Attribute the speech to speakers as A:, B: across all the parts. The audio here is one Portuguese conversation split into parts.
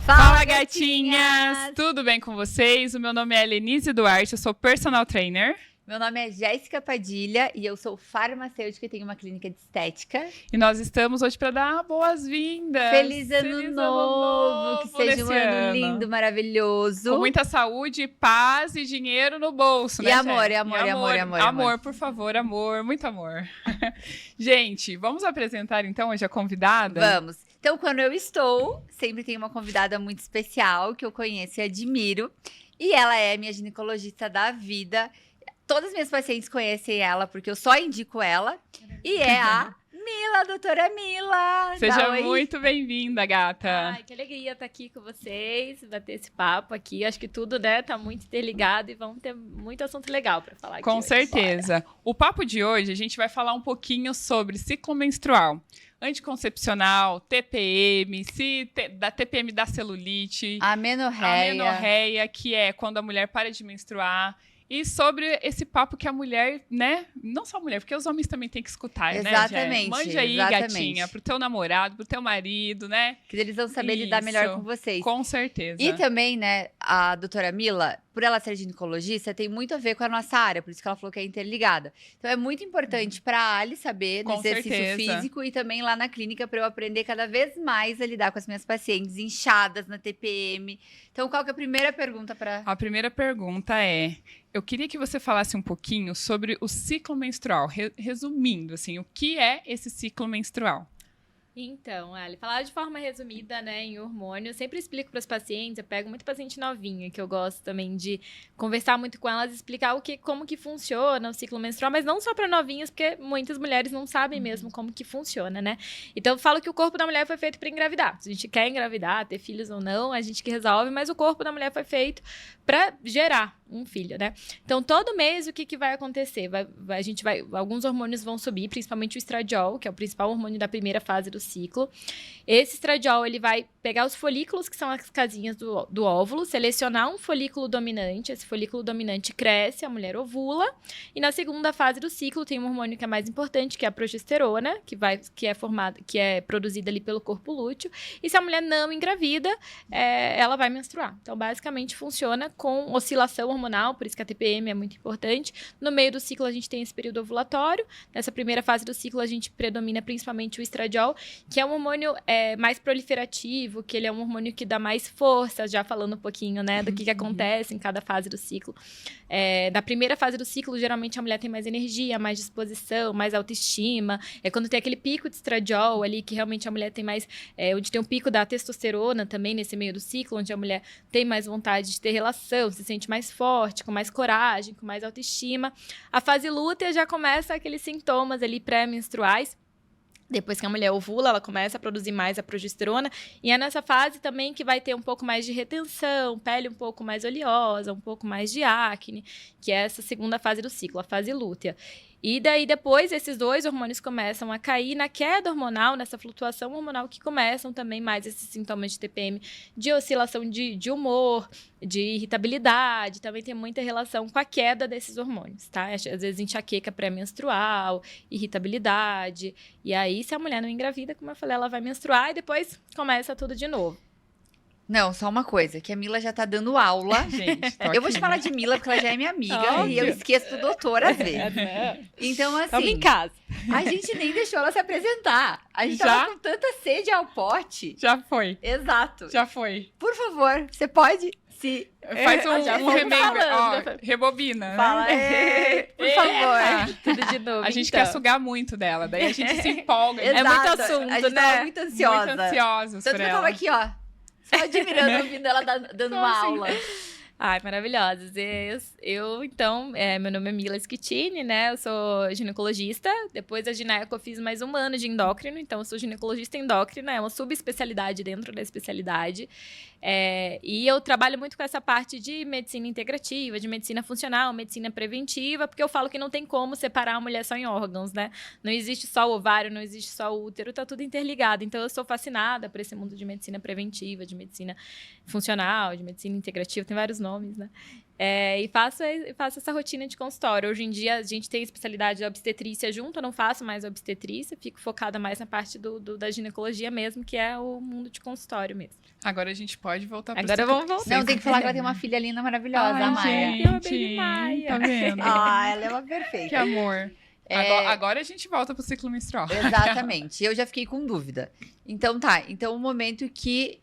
A: Fala, gatinhas! Tudo bem com vocês? O meu nome é Lenise Duarte, eu sou personal trainer.
B: Meu nome é Jéssica Padilha e eu sou farmacêutica e tenho uma clínica de estética.
A: E nós estamos hoje para dar boas-vindas.
B: Feliz ano novo! Que seja um ano lindo, maravilhoso.
A: Com muita saúde, paz e dinheiro no bolso, né,
B: amor,
A: gente? Amor, por favor, amor, muito amor. Gente, vamos apresentar então hoje a convidada?
B: Vamos. Então, quando eu estou, sempre tem uma convidada muito especial que eu conheço e admiro. E ela é minha ginecologista da vida. Todas as minhas pacientes conhecem ela, porque eu só indico ela. E é a Mila, doutora Mila.
A: Seja muito bem-vinda, gata.
C: Ai, que alegria estar aqui com vocês, bater esse papo aqui. Acho que tudo, né, tá muito interligado e vamos ter muito assunto legal para falar aqui
A: Com
C: hoje.
A: certeza. Bora. O papo de hoje, a gente vai falar um pouquinho sobre ciclo menstrual. Anticoncepcional, TPM, da TPM da celulite.
B: Amenorreia,
A: que é quando a mulher para de menstruar. E sobre esse papo que a mulher, né? Não só a mulher, porque os homens também têm que escutar,
B: exatamente,
A: né, Jé? Mande aí, gatinha, pro teu namorado, pro teu marido, né?
B: Que eles vão saber lidar melhor com vocês.
A: Com certeza.
B: E também, né, a doutora Mila, por ela ser ginecologista, tem muito a ver com a nossa área, por isso que ela falou que é interligada. Então é muito importante pra Ali saber no exercício físico e também lá na clínica pra eu aprender cada vez mais a lidar com as minhas pacientes inchadas na TPM. Então qual que é a primeira pergunta para?
A: A primeira pergunta é: eu queria que você falasse um pouquinho sobre o ciclo menstrual, resumindo, assim, o que é esse ciclo menstrual?
C: Então, Ali, falar de forma resumida, né, em hormônio, eu sempre explico para as pacientes, eu pego muito paciente novinha, que eu gosto também de conversar muito com elas, explicar como que funciona o ciclo menstrual, mas não só para novinhas, porque muitas mulheres não sabem mesmo como que funciona, né? Então, eu falo que o corpo da mulher foi feito para engravidar. Se a gente quer engravidar, ter filhos ou não, a gente que resolve, mas o corpo da mulher foi feito para gerar um filho, né? Então, todo mês, o que vai acontecer? Alguns hormônios vão subir, principalmente o estradiol, que é o principal hormônio da primeira fase do ciclo. Esse estradiol, ele vai pegar os folículos, que são as casinhas do óvulo, selecionar um folículo dominante, esse folículo dominante cresce, a mulher ovula, e na segunda fase do ciclo tem um hormônio que é mais importante, que é a progesterona, que é produzida ali pelo corpo lúteo, e se a mulher não engravida, ela vai menstruar. Então, basicamente, funciona com oscilação hormonal, por isso que a TPM é muito importante. No meio do ciclo, a gente tem esse período ovulatório. Nessa primeira fase do ciclo, a gente predomina principalmente o estradiol, que é um hormônio mais proliferativo, que ele é um hormônio que dá mais força, já falando um pouquinho, né, do que acontece em cada fase do ciclo. Na primeira fase do ciclo, geralmente a mulher tem mais energia, mais disposição, mais autoestima. É quando tem aquele pico de estradiol ali, que realmente a mulher tem mais... onde tem um pico da testosterona também nesse meio do ciclo, onde a mulher tem mais vontade de ter relação, se sente mais forte, com mais coragem, com mais autoestima. A fase lútea já começa aqueles sintomas ali pré-menstruais. Depois que a mulher ovula, ela começa a produzir mais a progesterona. E é nessa fase também que vai ter um pouco mais de retenção, pele um pouco mais oleosa, um pouco mais de acne, que é essa segunda fase do ciclo, a fase lútea. E daí, depois, esses dois hormônios começam a cair na queda hormonal, nessa flutuação hormonal, que começam também mais esses sintomas de TPM, de oscilação de humor, de irritabilidade, também tem muita relação com a queda desses hormônios, tá? Às vezes, enxaqueca pré-menstrual, irritabilidade. E aí, se a mulher não engravida, como eu falei, ela vai menstruar e depois começa tudo de novo.
B: Não, só uma coisa, que a Mila já tá dando aula.
A: Gente,
B: eu vou te falar de Mila, porque ela já é minha amiga, e eu esqueço do doutor às vezes. Então, assim...
C: Estamos em casa.
B: A gente nem deixou ela se apresentar. A gente tava com tanta sede ao pote.
A: Já foi.
B: Exato.
A: Já foi.
B: Por favor, você pode se...
A: Faz um remember, rebobina,
B: Fala,
A: né?
B: Por favor.
C: Tudo de novo,
A: A gente quer sugar muito dela, daí a gente se empolga.
B: Exato.
C: É muito assunto,
B: a gente
C: né?
B: tava muito ansiosa.
A: Muito ansiosos
B: Tanto
A: por
B: que eu tava
A: ela.
B: aqui, ó, só admirando, ouvindo ela dando uma aula.
C: Ai, maravilhosas. Então, meu nome é Mila Schettini, né? Eu sou ginecologista. Depois da gineco, eu fiz mais um ano de endócrino. Então, eu sou ginecologista endócrina. É uma subespecialidade dentro da especialidade. E eu trabalho muito com essa parte de medicina integrativa, de medicina funcional, medicina preventiva, porque eu falo que não tem como separar a mulher só em órgãos, né? Não existe só o ovário, não existe só o útero, tá tudo interligado. Então, eu sou fascinada por esse mundo de medicina preventiva, de medicina funcional, de medicina integrativa, tem vários nomes. nomes, né? E faço essa rotina de consultório. Hoje em dia, a gente tem a especialidade de obstetrícia junto, eu não faço mais obstetrícia, fico focada mais na parte da ginecologia mesmo, que é o mundo de consultório mesmo.
A: Agora a gente pode voltar para
C: Agora vamos voltar.
B: Não, tem que falar que ela tem uma filha linda, maravilhosa, a Maia.
C: Tem uma baby Maia.
A: Tá vendo?
B: Ela é uma perfeita.
A: Que amor. Agora a gente volta pro ciclo menstrual.
B: Exatamente. Eu já fiquei com dúvida. Então o momento que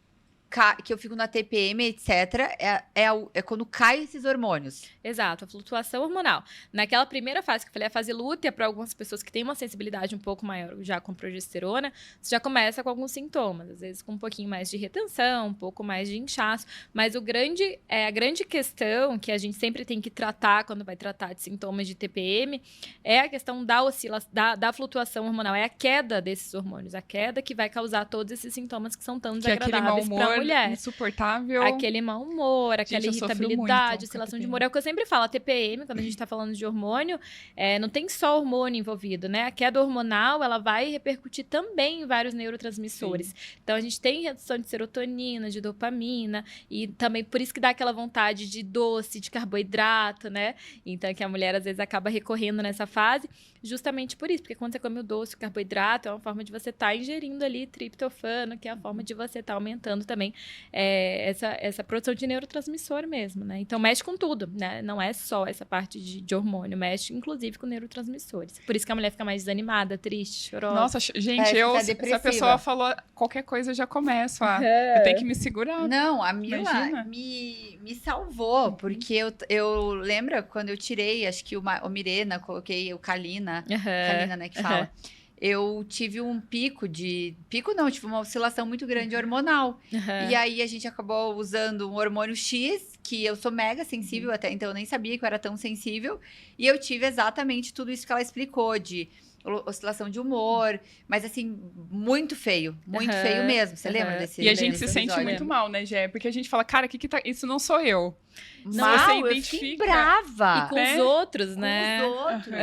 B: eu fico na TPM, etc., é quando caem esses hormônios.
C: Exato, a flutuação hormonal. Naquela primeira fase que eu falei, a fase lútea, para algumas pessoas que têm uma sensibilidade um pouco maior já com progesterona, você já começa com alguns sintomas, às vezes com um pouquinho mais de retenção, um pouco mais de inchaço, mas a grande questão que a gente sempre tem que tratar quando vai tratar de sintomas de TPM é a questão da flutuação hormonal, é a queda desses hormônios, a queda que vai causar todos esses sintomas que são tão desagradáveis para a mulher.
A: Insuportável.
C: Aquele mau humor, aquela irritabilidade, oscilação de humor. É o que eu sempre falo, a TPM, quando a gente tá falando de hormônio, não tem só hormônio envolvido, né? A queda hormonal, ela vai repercutir também em vários neurotransmissores. Sim. Então, a gente tem redução de serotonina, de dopamina, e também por isso que dá aquela vontade de doce, de carboidrato, né? Então, que a mulher, às vezes, acaba recorrendo nessa fase, justamente por isso. Porque quando você come o doce, o carboidrato, é uma forma de você estar ingerindo ali triptofano, que é a forma de você estar aumentando também essa produção de neurotransmissor mesmo, né? Então, mexe com tudo, né? Não é só essa parte de hormônio, mexe inclusive com neurotransmissores. Por isso que a mulher fica mais desanimada, triste, chorosa.
A: Nossa, gente, se a pessoa falou qualquer coisa, eu já começo eu tenho que me segurar.
B: Não, a Mila me salvou, porque eu lembro quando eu tirei, acho que o Mirena, coloquei o Kalina, Kalina, né, que fala. Eu tive um tive uma oscilação muito grande hormonal. E aí, a gente acabou usando um hormônio X, que eu sou mega sensível até, então eu nem sabia que eu era tão sensível. E eu tive exatamente tudo isso que ela explicou, de oscilação de humor, mas assim, muito feio mesmo. Você lembra desse
A: E a gente se sente muito mal, né, Gé? Porque a gente fala, cara, isso não sou eu.
B: Mal, você identifica. Eu fiquei brava.
C: E com os outros, né?
B: Com os outros.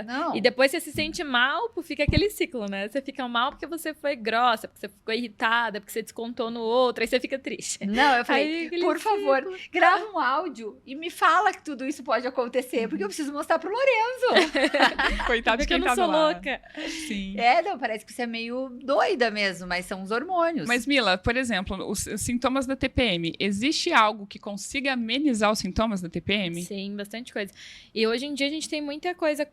C: Não. E depois você se sente mal, fica aquele ciclo, né? Você fica mal porque você foi grossa, porque você ficou irritada, porque você descontou no outro, aí você fica triste.
B: Não, eu falei, por favor, grava um áudio e me fala que tudo isso pode acontecer, porque eu preciso mostrar pro Lorenzo.
A: Coitado de quem
C: eu não sou louca.
A: Sim.
B: Não, parece que você é meio doida mesmo, mas são os hormônios.
A: Mas, Mila, por exemplo, os sintomas da TPM, existe algo que consiga amenizar os sintomas da TPM?
C: Sim, bastante coisa. E hoje em dia a gente tem muita coisa.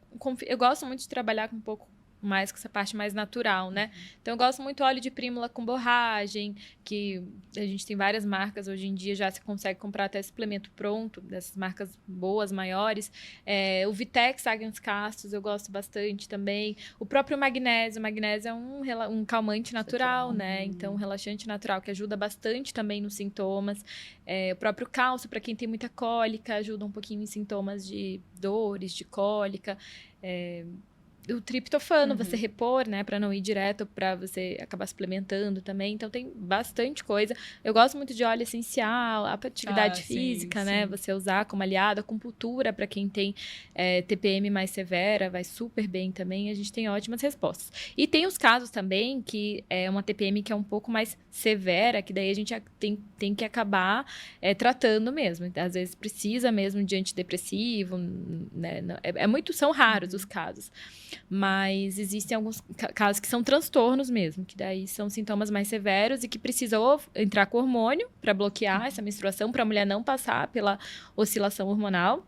C: Eu gosto muito de trabalhar com um pouco mais com essa parte mais natural, né? Então, eu gosto muito do óleo de prímula com borragem, que a gente tem várias marcas hoje em dia, já se consegue comprar até suplemento pronto, dessas marcas boas, maiores. O Vitex Agens Castos, eu gosto bastante também. O próprio magnésio. O magnésio é um calmante natural, né? Então, um relaxante natural que ajuda bastante também nos sintomas. O próprio cálcio, para quem tem muita cólica, ajuda um pouquinho em sintomas de dores, de cólica. O triptofano, você repor, né, para não ir direto, para você acabar suplementando também. Então, tem bastante coisa. Eu gosto muito de óleo essencial, a atividade física, né, você usar como aliado, acupuntura para quem tem TPM mais severa, vai super bem também. A gente tem ótimas respostas. E tem os casos também que é uma TPM que é um pouco mais severa, que daí a gente tem que acabar tratando mesmo. Às vezes precisa mesmo de antidepressivo, né? São raros os casos. Mas existem alguns casos que são transtornos mesmo, que daí são sintomas mais severos e que precisa ou entrar com hormônio para bloquear essa menstruação, para a mulher não passar pela oscilação hormonal.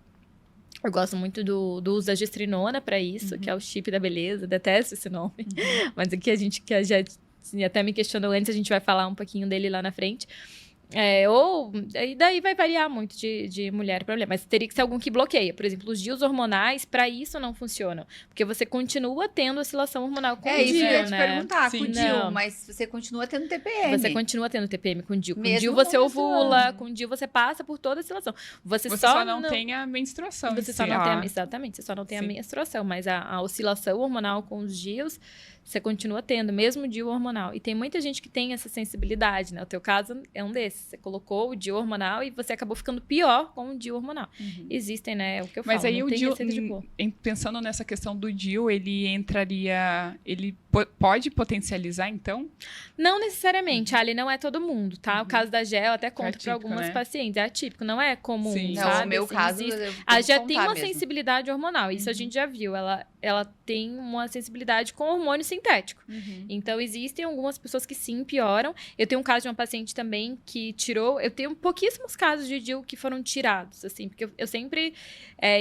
C: Eu gosto muito do uso da gestrinona para isso, que é o chip da beleza, detesto esse nome. Mas aqui a gente que já até me questionou antes, a gente vai falar um pouquinho dele lá na frente. E daí vai variar muito de mulher para mulher, mas teria que ser algum que bloqueia. Por exemplo, os DIUs hormonais, para isso não funcionam, porque você continua tendo oscilação hormonal com o DIU,
B: isso que eu ia te
C: né?
B: perguntar, com o DIU, mas você continua tendo TPM.
C: Você continua tendo TPM com o DIU. Com o
B: Mesmo
C: DIU você
B: não
C: ovula,
B: menstruando.
C: com o DIU você passa por toda a oscilação. Você
A: só não tem a menstruação.
C: Você só não tem exatamente, você só não tem a menstruação, mas a oscilação hormonal com os DIUs, você continua tendo, mesmo DIU hormonal. E tem muita gente que tem essa sensibilidade, né? O teu caso é um desses. Você colocou o DIU hormonal e você acabou ficando pior com o DIU hormonal. Existem, né? O que eu falo.
A: Mas aí
C: não
A: o
C: tem
A: DIU,
C: receita de bolo.
A: pensando nessa questão do DIU, ele entraria... Ele pode potencializar, então?
C: Não necessariamente, Ali, não é todo mundo, tá? O caso da GE eu até conto
A: atípico,
C: para algumas
A: né?
C: pacientes. É atípico, não é comum,
A: Sim.
C: sabe?
B: Não, o meu
C: Assim,
B: caso...
C: a GE tem uma
B: mesmo.
C: sensibilidade hormonal, isso a gente já viu. Ela tem uma sensibilidade com hormônio sintético. Então, existem algumas pessoas que sim pioram. Eu tenho um caso de uma paciente também que tirou... Eu tenho pouquíssimos casos de DIU que foram tirados, assim, porque eu sempre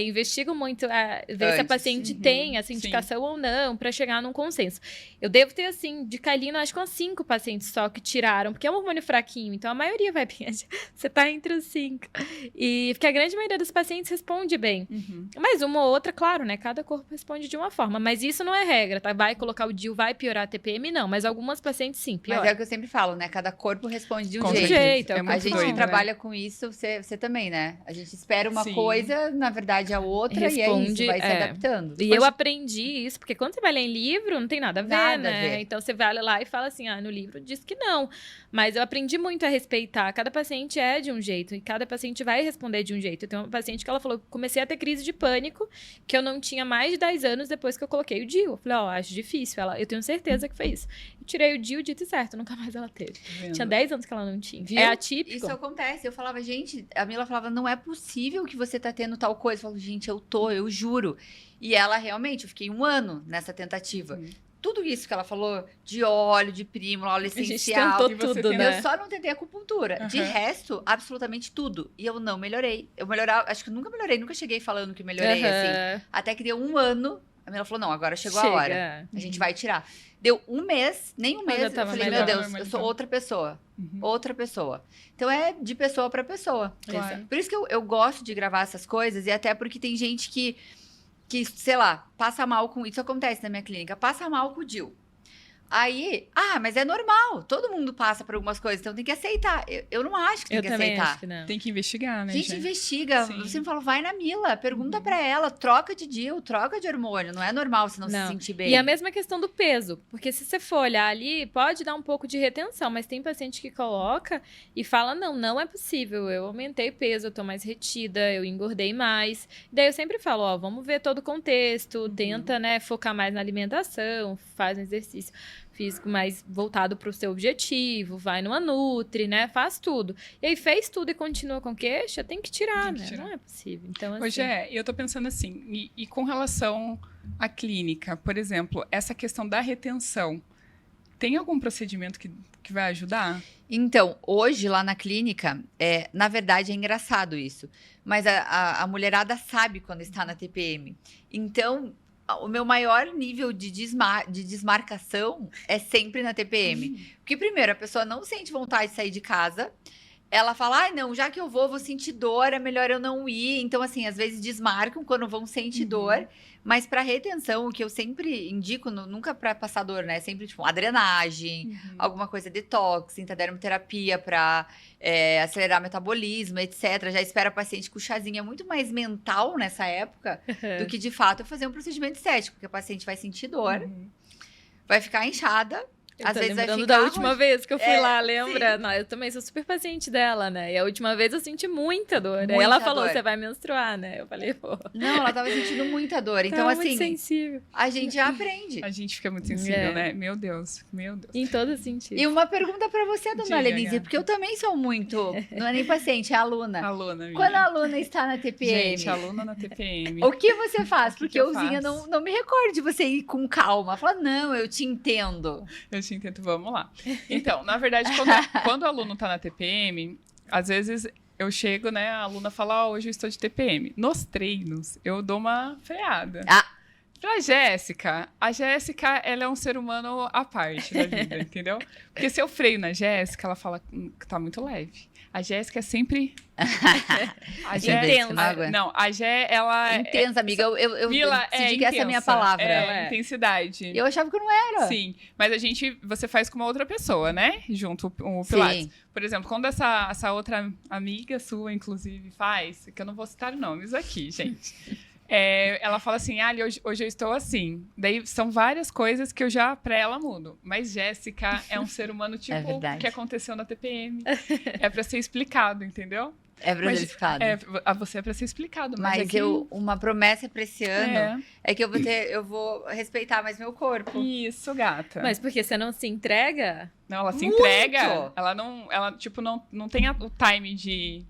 C: investigo muito ver se a paciente tem essa indicação ou não, para chegar num consenso. Eu devo ter, assim, de Calina, acho que umas 5 pacientes só que tiraram, porque é um hormônio fraquinho, então a maioria vai bem. Você tá entre os 5. E porque a grande maioria dos pacientes responde bem. Mas uma ou outra, claro, né? Cada corpo responde de uma forma. Mas isso não é regra, tá? Vai colocar o DIU, vai piorar a TPM, não. Mas algumas pacientes, sim, pioram.
B: Mas é o que eu sempre falo, né? Cada corpo responde de um
A: Com
B: jeito.
C: jeito,
A: É
C: a
A: muito
B: A gente
A: doido,
B: que
A: né?
B: trabalha com isso, você também, né? A gente espera uma
A: Sim.
B: coisa, na verdade a outra, e é
C: Responde,
B: isso, vai se adaptando.
C: E eu aprendi isso, porque quando você vai ler em livro, não tem nada a ver,
B: Nada a
C: né?
B: ver.
C: Então você vai lá e fala assim, no livro diz que não. Mas eu aprendi muito a respeitar. Cada paciente é de um jeito, e cada paciente vai responder de um jeito. Eu tenho uma paciente que ela falou, comecei a ter crise de pânico, que eu não tinha mais de 10 anos depois que eu coloquei o DIU. Eu falei, acho difícil. Eu tenho certeza que foi isso. Eu tirei o DIU, dito e certo, nunca mais ela teve. Tinha 10 anos que ela não tinha.
B: Viu?
C: É atípico.
B: Isso acontece. Eu falava, gente, a Mila falava, não é possível que você tá tendo tal coisa. Eu falo, gente, eu juro. E ela realmente, eu fiquei 1 ano nessa tentativa. Tudo isso que ela falou, de óleo, de prímula, óleo essencial.
C: A gente tentou tudo, né?
B: Eu só não tentei acupuntura. De resto, absolutamente tudo. E eu não melhorei. Acho que eu nunca melhorei, nunca cheguei falando que melhorei, assim. Até que deu 1 ano, a Mila falou, não, agora chegou a hora. A gente vai tirar. Deu 1 mês, nem um mês, eu falei,
C: melhor.
B: meu Deus, eu sou outra pessoa. Outra pessoa. Então, é de pessoa pra pessoa.
A: Claro.
B: Por isso que eu gosto de gravar essas coisas, e até porque tem gente que, sei lá, passa mal com... Isso acontece na minha clínica. Passa mal com o DIU. Aí, mas é normal. Todo mundo passa por algumas coisas, então tem que aceitar. Eu não acho que tem que aceitar.
C: Acho que não.
A: Tem que investigar, né?
B: Gente, investiga.
A: Sim.
B: Você me falou, vai na Mila, pergunta pra ela, troca de DIU, troca de hormônio. Não é normal você não se sentir bem.
C: E a mesma questão do peso, porque se você for olhar ali, pode dar um pouco de retenção, mas tem paciente que coloca e fala, não é possível, eu aumentei peso, eu tô mais retida, eu engordei mais. Daí eu sempre falo, vamos ver todo o contexto, tenta, né, focar mais na alimentação, faz um exercício físico mais voltado para o seu objetivo, vai numa Nutri, né? Faz tudo. E aí fez tudo e continua com queixa, tem que tirar, né? Não é possível. Então, assim...
A: Hoje eu tô pensando assim, e com relação à clínica, por exemplo, essa questão da retenção, tem algum procedimento que vai ajudar?
B: Então, hoje lá na clínica, na verdade é engraçado isso, mas a mulherada sabe quando está na TPM. Então, o meu maior nível de desmarcação é sempre na TPM. Porque, primeiro, a pessoa não sente vontade de sair de casa. Ela fala, não, já que eu vou sentir dor, é melhor eu não ir. Então, assim, às vezes desmarcam quando vão sentir dor. Mas para retenção, o que eu sempre indico, nunca para passar dor, né? Sempre, tipo, uma drenagem, alguma coisa detox, intradermoterapia para acelerar o metabolismo, etc. Já espera a paciente com chazinho. É muito mais mental nessa época do que, de fato, eu fazer um procedimento estético. Porque a paciente vai sentir dor, vai ficar inchada. Às vezes vai ficar
C: da última vez que eu fui lá,
B: sim.
C: lembra? Não, eu também sou super paciente dela, né? E a última vez eu senti muita dor. Aí
B: Muita
C: ela falou,
B: dor.
C: você vai menstruar, né? Eu falei, pô.
B: Não, ela tava sentindo muita dor. Então,
C: Tava
B: assim,
C: muito sensível.
B: a gente já aprende.
A: A gente fica muito sensível, né? Meu Deus, meu Deus.
C: Em todo sentido.
B: E uma pergunta pra você, dona
A: Diga,
B: Lenise,
A: gata.
B: porque eu também sou muito... Não é nem paciente, é aluna.
A: Aluna minha.
B: Quando a aluna está na TPM,
A: Gente, aluna na TPM.
B: o que você faz? Porque
A: que eu
B: euzinha
A: faço?
B: não me recordo de você ir com calma. Fala, não, eu te entendo.
A: Eu te entendo, vamos lá. Então, na verdade, quando o aluno tá na TPM, às vezes eu chego, né, a aluna fala, hoje eu estou de TPM. Nos treinos, eu dou uma freada. Pra Jéssica, a Jéssica, ela é um ser humano à parte da vida, entendeu? Porque se eu freio na Jéssica, ela fala que tá muito leve. A Jéssica é sempre...
B: Intensa.
A: Não, a Jé, ela...
B: Intensa, amiga. Eu
A: Mila,
B: decidi que essa é a minha palavra.
A: É, intensidade.
B: Eu achava que eu não era.
A: Sim, mas você faz com uma outra pessoa, né? Junto o Pilates.
B: Sim.
A: Por exemplo, quando essa outra amiga sua, inclusive, faz, que eu não vou citar nomes aqui, gente. Ela fala assim, hoje eu estou assim. Daí são várias coisas que eu já pra ela mudo. Mas Jéssica é um ser humano tipo o que aconteceu na TPM. É pra ser explicado, entendeu?
B: É pra ser explicado.
A: Você é pra ser explicado.
B: Mas uma promessa pra esse ano é que eu vou respeitar mais meu corpo.
A: Isso, gata.
C: Mas porque você não se entrega?
A: Não, ela se entrega. Ela não tem o time de...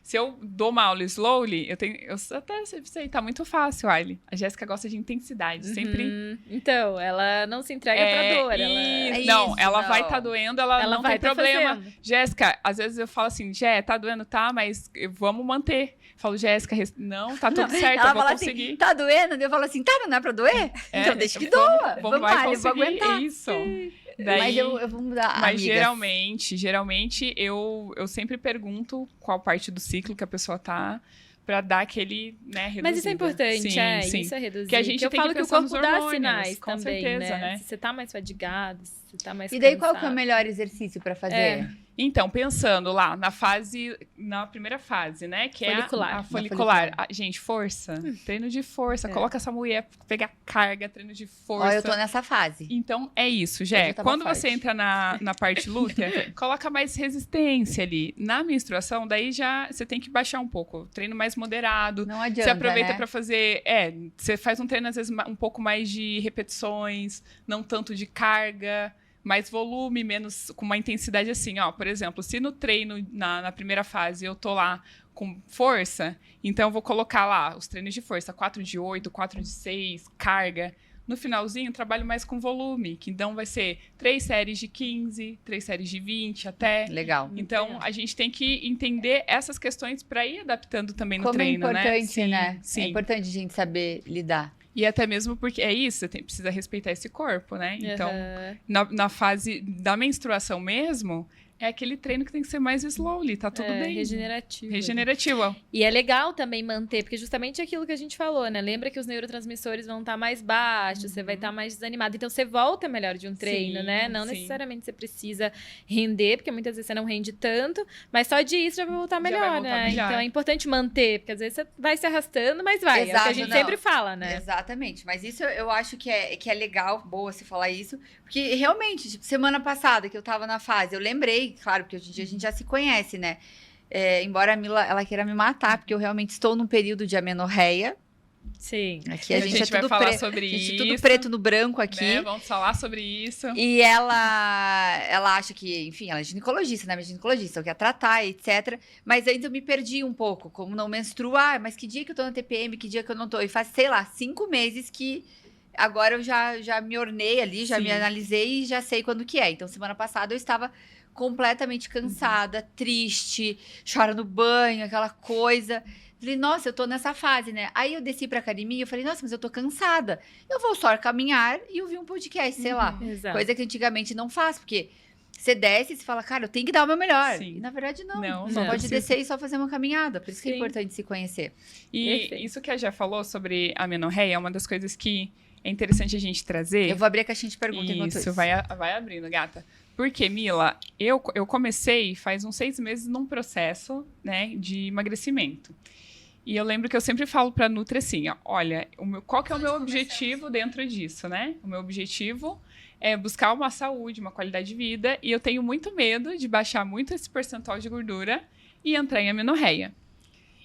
A: Se eu dou uma aula slowly, eu até sei, tá muito fácil, Aile. A Jéssica gosta de intensidade, sempre...
C: Então, ela não se entrega pra dor.
A: Ela vai estar doendo, ela não tem problema. Jéssica, às vezes eu falo assim, Jé, tá doendo, tá, mas vamos manter. Eu falo, Jéssica, não, tá tudo certo, eu vou conseguir.
B: Assim, tá doendo? Eu falo assim, tá, mas não é pra doer? Então deixa que doa. Vamos lá, eu vou aguentar.
A: Isso.
B: Daí, mas eu vou mudar.
A: Mas geralmente eu sempre pergunto qual parte do ciclo que a pessoa tá, pra dar aquele, né, reduzida.
C: Mas isso é importante, sim. Isso é reduzir.
A: Que a gente tem
C: falo
A: que
C: o corpo dá
A: hormônios,
C: sinais
A: com
C: também,
A: certeza, né?
C: Se você tá mais fadigado, se você tá mais
B: E daí
C: cansado.
B: qual que é o melhor exercício pra fazer?
A: Então, pensando lá na primeira fase, né? Que
C: folicular.
A: é a folicular. Gente, força. Treino de força. Coloca essa mulher pra pegar carga, treino de força.
B: Eu tô nessa fase.
A: Então, é isso, Jé. Quando você entra na parte lútea, coloca mais resistência ali. Na menstruação, daí já você tem que baixar um pouco. Treino mais moderado.
B: Não adianta,
A: você aproveita
B: né?
A: pra fazer... você faz um treino, às vezes, um pouco mais de repetições, não tanto de carga... mais volume, menos com uma intensidade assim, ó. Por exemplo, se no treino, na primeira fase, eu tô lá com força, então eu vou colocar lá os treinos de força, 4 de 8, 4 de 6, carga. No finalzinho, eu trabalho mais com volume, que então vai ser 3 séries de 15, 3 séries de 20 até.
B: Legal.
A: Então, a gente tem que entender essas questões para ir adaptando também no treino,
B: né? Como é importante, né?
A: Sim.
B: É importante a gente saber lidar.
A: E até mesmo porque é isso, você precisa respeitar esse corpo, né? Então, na fase da menstruação mesmo, é aquele treino que tem que ser mais slowly, tá tudo bem. Regenerativo.
C: E é legal também manter, porque justamente aquilo que a gente falou, né? Lembra que os neurotransmissores vão estar mais baixos, você vai estar mais desanimado. Então, você volta melhor de um treino, né? Não necessariamente você precisa render, porque muitas vezes você não rende tanto, mas só de isso já vai voltar melhor, né? Então, é importante manter, porque às vezes você vai se arrastando, mas vai.
B: Exato,
C: é o que a gente sempre fala, né?
B: Exatamente. Mas isso eu acho que é legal, boa você falar isso, porque realmente, tipo, semana passada que eu tava na fase, eu lembrei, claro, porque hoje em dia a gente já se conhece, né? Embora a Mila, ela queira me matar, porque eu realmente estou num período de amenorreia.
C: Sim.
B: Aqui a gente
A: vai falar sobre isso.
B: Tudo preto no branco aqui.
A: Né? Vamos falar sobre isso.
B: E ela acha que, enfim, ela é ginecologista, né? Minha ginecologista, eu quero tratar, etc. Mas ainda eu me perdi um pouco, como não menstruar, mas que dia que eu tô na TPM, que dia que eu não tô? E faz, sei lá, 5 meses que agora eu já me ornei ali, já me analisei e já sei quando que é. Então, semana passada eu estava completamente cansada, triste, chora no banho, aquela coisa. Falei, nossa, eu tô nessa fase, né? Aí eu desci pra academia e falei, nossa, mas eu tô cansada. Eu vou só caminhar e ouvir um podcast, sei lá.
C: Exato.
B: Coisa que antigamente não faz, porque você desce e você fala, cara, eu tenho que dar o meu melhor. Sim. E na verdade não. Só pode descer e só fazer uma caminhada. Por isso que é importante se conhecer.
A: E isso que a Jé falou sobre a amenorreia é uma das coisas que é interessante a gente trazer.
B: Eu vou abrir a caixinha de perguntas enquanto isso.
A: Isso, vai abrindo, gata. Porque, Mila, eu comecei faz uns 6 meses num processo, né, de emagrecimento. E eu lembro que eu sempre falo pra Nutri assim, ó, olha, qual que é o meu objetivo dentro disso, né? O meu objetivo é buscar uma saúde, uma qualidade de vida, e eu tenho muito medo de baixar muito esse percentual de gordura e entrar em amenorreia.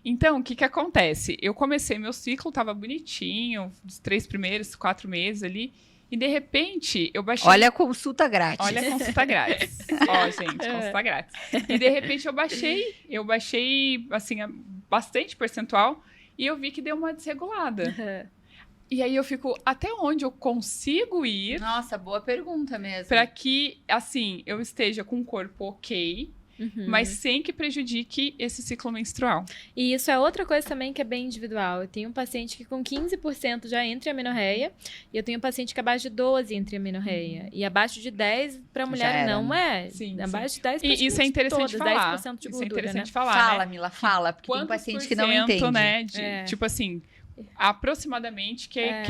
A: Então, o que acontece? Eu comecei meu ciclo, tava bonitinho, os 3 primeiros, 4 meses ali, e de repente eu baixei...
B: Olha a consulta grátis.
A: Olha a consulta grátis. Ó, gente, consulta grátis. E de repente eu baixei, assim, bastante percentual, e eu vi que deu uma desregulada. E aí eu fico, até onde eu consigo ir...
B: Nossa, boa pergunta mesmo.
A: Para que, assim, eu esteja com o corpo ok, mas sem que prejudique esse ciclo menstrual.
C: E isso é outra coisa também que é bem individual. Eu tenho um paciente que com 15% já entra em amenorreia, e eu tenho um paciente que abaixo de 12 entra em amenorreia. E abaixo de 10 para mulher não é.
A: Sim,
C: abaixo de 10
A: e isso é interessante
C: todas,
A: falar.
C: 10% de gordura,
A: isso é interessante
C: né?
A: falar,
B: Fala,
A: né?
B: Mila, fala, porque tem paciente que não entende.
A: Né, tipo assim, aproximadamente, que é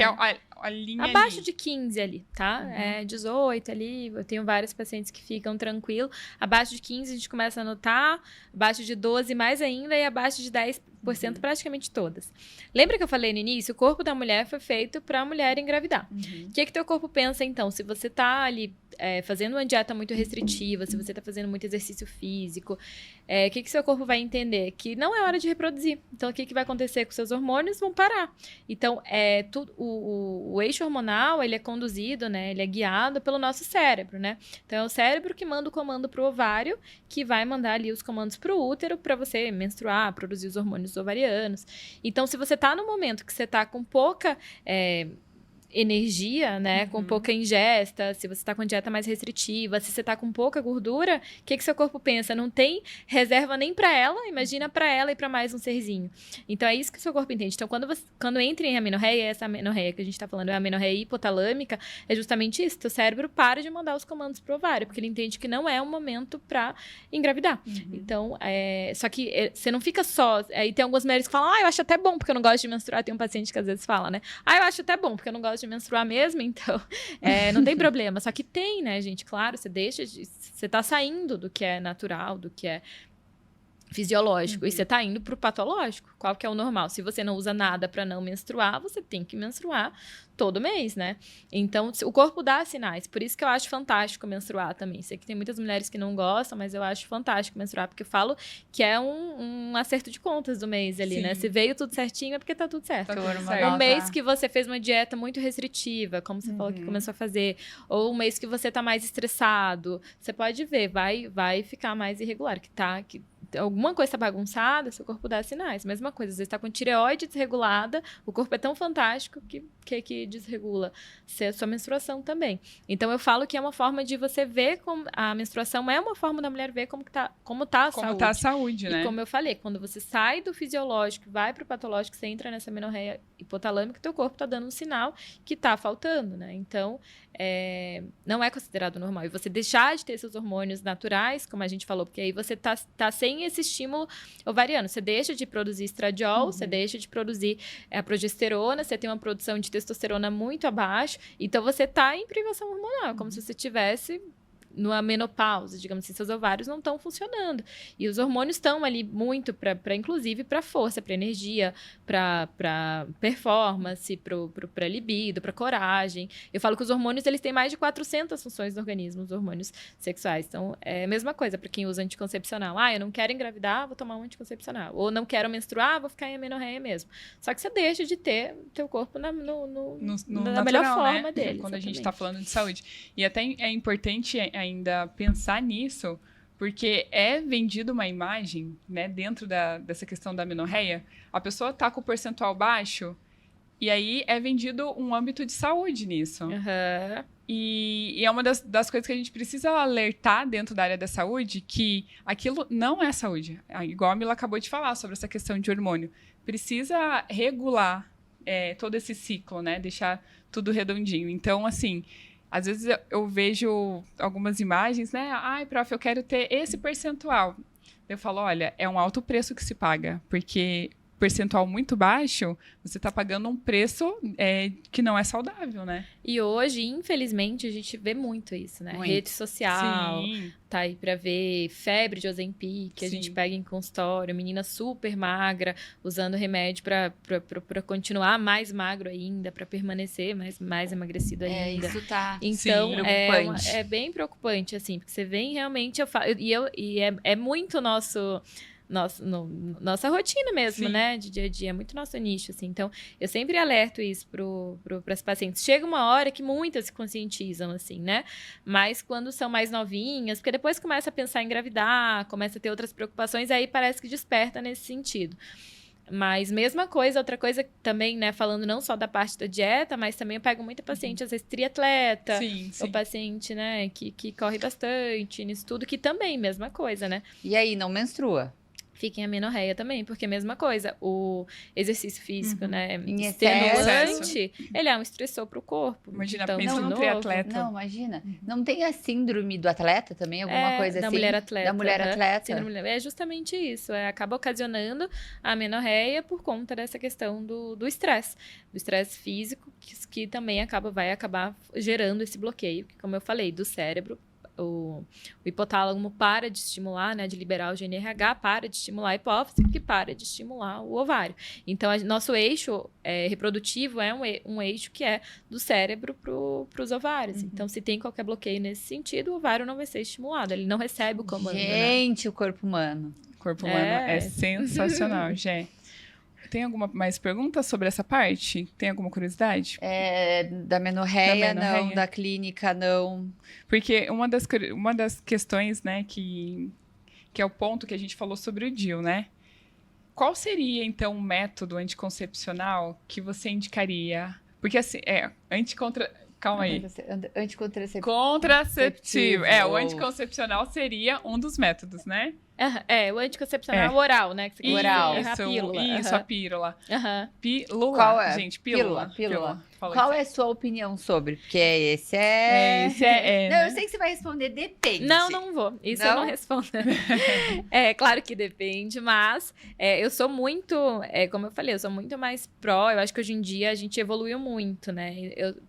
A: a linha
C: abaixo
A: ali.
C: de 15 ali, tá? 18 ali, eu tenho vários pacientes que ficam tranquilo. Abaixo de 15 a gente começa a notar, abaixo de 12 mais ainda e abaixo de 10% praticamente todas. Lembra que eu falei no início? O corpo da mulher foi feito para a mulher engravidar. O que teu corpo pensa então? Se você tá ali fazendo uma dieta muito restritiva, se você tá fazendo muito exercício físico, o que seu corpo vai entender? Que não é hora de reproduzir. Então, o que vai acontecer com seus hormônios? Vão parar. Então, o eixo hormonal, ele é conduzido, né? Ele é guiado pelo nosso cérebro, né? Então, é o cérebro que manda o comando pro ovário, que vai mandar ali os comandos pro útero para você menstruar, produzir os hormônios ovarianos. Então, se você tá no momento que você tá com pouca energia, né, com pouca ingesta, se você tá com dieta mais restritiva, se você tá com pouca gordura, o que seu corpo pensa? Não tem reserva nem para ela, imagina para ela e para mais um serzinho. Então é isso que o seu corpo entende. Então quando entra em amenorreia, essa amenorreia que a gente tá falando é a amenorreia hipotalâmica, é justamente isso, teu cérebro para de mandar os comandos pro ovário, porque ele entende que não é um momento para engravidar. Então, só que você não fica só, aí tem algumas mulheres que falam, eu acho até bom, porque eu não gosto de menstruar, tem um paciente que às vezes fala, né, eu acho até bom, porque eu não gosto de menstruar mesmo, então não tem problema. Só que tem, né, gente? Claro, você tá saindo do que é natural, do que é fisiológico, e você tá indo pro patológico. Qual que é o normal? Se você não usa nada para não menstruar, você tem que menstruar todo mês, né? Então, o corpo dá sinais. Por isso que eu acho fantástico menstruar também. Sei que tem muitas mulheres que não gostam, mas eu acho fantástico menstruar, porque eu falo que é um acerto de contas do mês ali, né? Se veio tudo certinho, é porque tá tudo certo. Um mês que você fez uma dieta muito restritiva, como você falou que começou a fazer, ou um mês que você tá mais estressado, você pode ver, vai ficar mais irregular, que alguma coisa tá bagunçada, seu corpo dá sinais. Mesma coisa, às vezes tá com tireoide desregulada, o corpo é tão fantástico que desregula sua menstruação também. Então, eu falo que é uma forma de você ver como a menstruação é uma forma da mulher ver como tá a saúde.
A: Como tá a saúde, né?
C: E como eu falei, quando você sai do fisiológico, vai pro patológico, você entra nessa amenorreia hipotalâmica, teu corpo tá dando um sinal que tá faltando, né? Então, não é considerado normal. E você deixar de ter seus hormônios naturais, como a gente falou, porque aí você tá sem esse estímulo ovariano. Você deixa de produzir estradiol, você deixa de produzir a progesterona, você tem uma produção de testosterona muito abaixo, então você tá em privação hormonal, como se você tivesse numa menopausa, digamos assim, seus ovários não estão funcionando. E os hormônios estão ali muito inclusive, para força, para energia, para performance, para libido, para coragem. Eu falo que os hormônios, eles têm mais de 400 funções do organismo, os hormônios sexuais. Então, é a mesma coisa para quem usa anticoncepcional. Eu não quero engravidar, vou tomar um anticoncepcional. Ou não quero menstruar, vou ficar em amenorreia mesmo. Só que você deixa de ter teu corpo na
A: natural,
C: melhor forma, né,
A: Quando
C: dele. Exatamente.
A: a gente está falando de saúde. E até é importante ainda pensar nisso, porque é vendido uma imagem, né, dentro dessa questão da amenorreia, a pessoa tá com o percentual baixo, e aí é vendido um âmbito de saúde nisso. E é uma das coisas que a gente precisa alertar dentro da área da saúde, que aquilo não é saúde. Igual a Mila acabou de falar sobre essa questão de hormônio. Precisa regular todo esse ciclo, né, deixar tudo redondinho. Então, assim, às vezes eu vejo algumas imagens, né? Prof, eu quero ter esse percentual. Eu falo, olha, é um alto preço que se paga, porque percentual muito baixo, você está pagando um preço que não é saudável, né?
C: E hoje, infelizmente, a gente vê muito isso, né?
B: Muito.
C: Rede social,
A: Sim.
C: tá aí pra ver febre de Ozempic, que a
A: Sim.
C: gente pega em consultório, menina super magra, usando remédio pra continuar mais magro ainda, pra permanecer mais emagrecido ainda.
B: Isso tá.
C: Então,
B: Sim, preocupante.
C: é bem preocupante, assim, porque você vem realmente, é muito nossa rotina mesmo,
A: Sim.
C: né? De dia a dia, é muito nosso nicho, assim. Então, eu sempre alerto isso para as pacientes. Chega uma hora que muitas se conscientizam, assim, né? Mas quando são mais novinhas, porque depois começa a pensar em engravidar, começa a ter outras preocupações, aí parece que desperta nesse sentido. Mas mesma coisa, outra coisa também, né, falando não só da parte da dieta, mas também eu pego muita paciente, às vezes triatleta,
A: Sim.
C: ou paciente, né, que corre bastante, nisso tudo, que também, mesma coisa, né?
B: E aí, não menstrua?
C: fica em amenorreia também, porque é a mesma coisa, o exercício físico, né,
B: Em
C: extenuante, ele é um estressor pro corpo.
A: Imagina,
C: então,
A: pensa num triatleta.
B: Não, imagina. Não tem a síndrome do atleta também, alguma coisa
C: da
B: assim?
C: mulher atleta.
B: Da mulher atleta.
C: É justamente isso, acaba ocasionando a amenorreia por conta dessa questão do estresse. Do estresse físico, que também vai acabar gerando esse bloqueio, que, como eu falei, do cérebro. O hipotálamo para de estimular, né, de liberar o GNRH, para de estimular a hipófise, que para de estimular o ovário. Então, nosso eixo reprodutivo é um eixo que é do cérebro para os ovários. Então, se tem qualquer bloqueio nesse sentido, o ovário não vai ser estimulado, ele não recebe o comando.
B: Gente, né? O corpo humano.
A: O corpo humano é sensacional, Gê. Tem alguma mais pergunta sobre essa parte? Tem alguma curiosidade?
B: Da amenorreia, não. Da clínica, não.
A: Porque uma das questões, né, que é o ponto que a gente falou sobre o DIU, né? Qual seria, então, o método anticoncepcional que você indicaria? Porque, assim, calma aí.
B: Anticonceptivo.
A: Contraceptivo. O anticoncepcional seria um dos métodos, né?
C: O anticoncepcional oral, né? Que você
B: oral.
C: A pílula.
A: Isso, a pílula.
C: Pílula.
B: Qual é?
A: Gente, pílula.
B: Qual é a sua opinião sobre? Porque esse
A: não,
B: eu sei que você vai responder depende.
C: Não vou. Isso eu não respondo. Claro que depende, mas eu sou muito, como eu falei, eu sou muito mais pró. Eu acho que hoje em dia a gente evoluiu muito, né?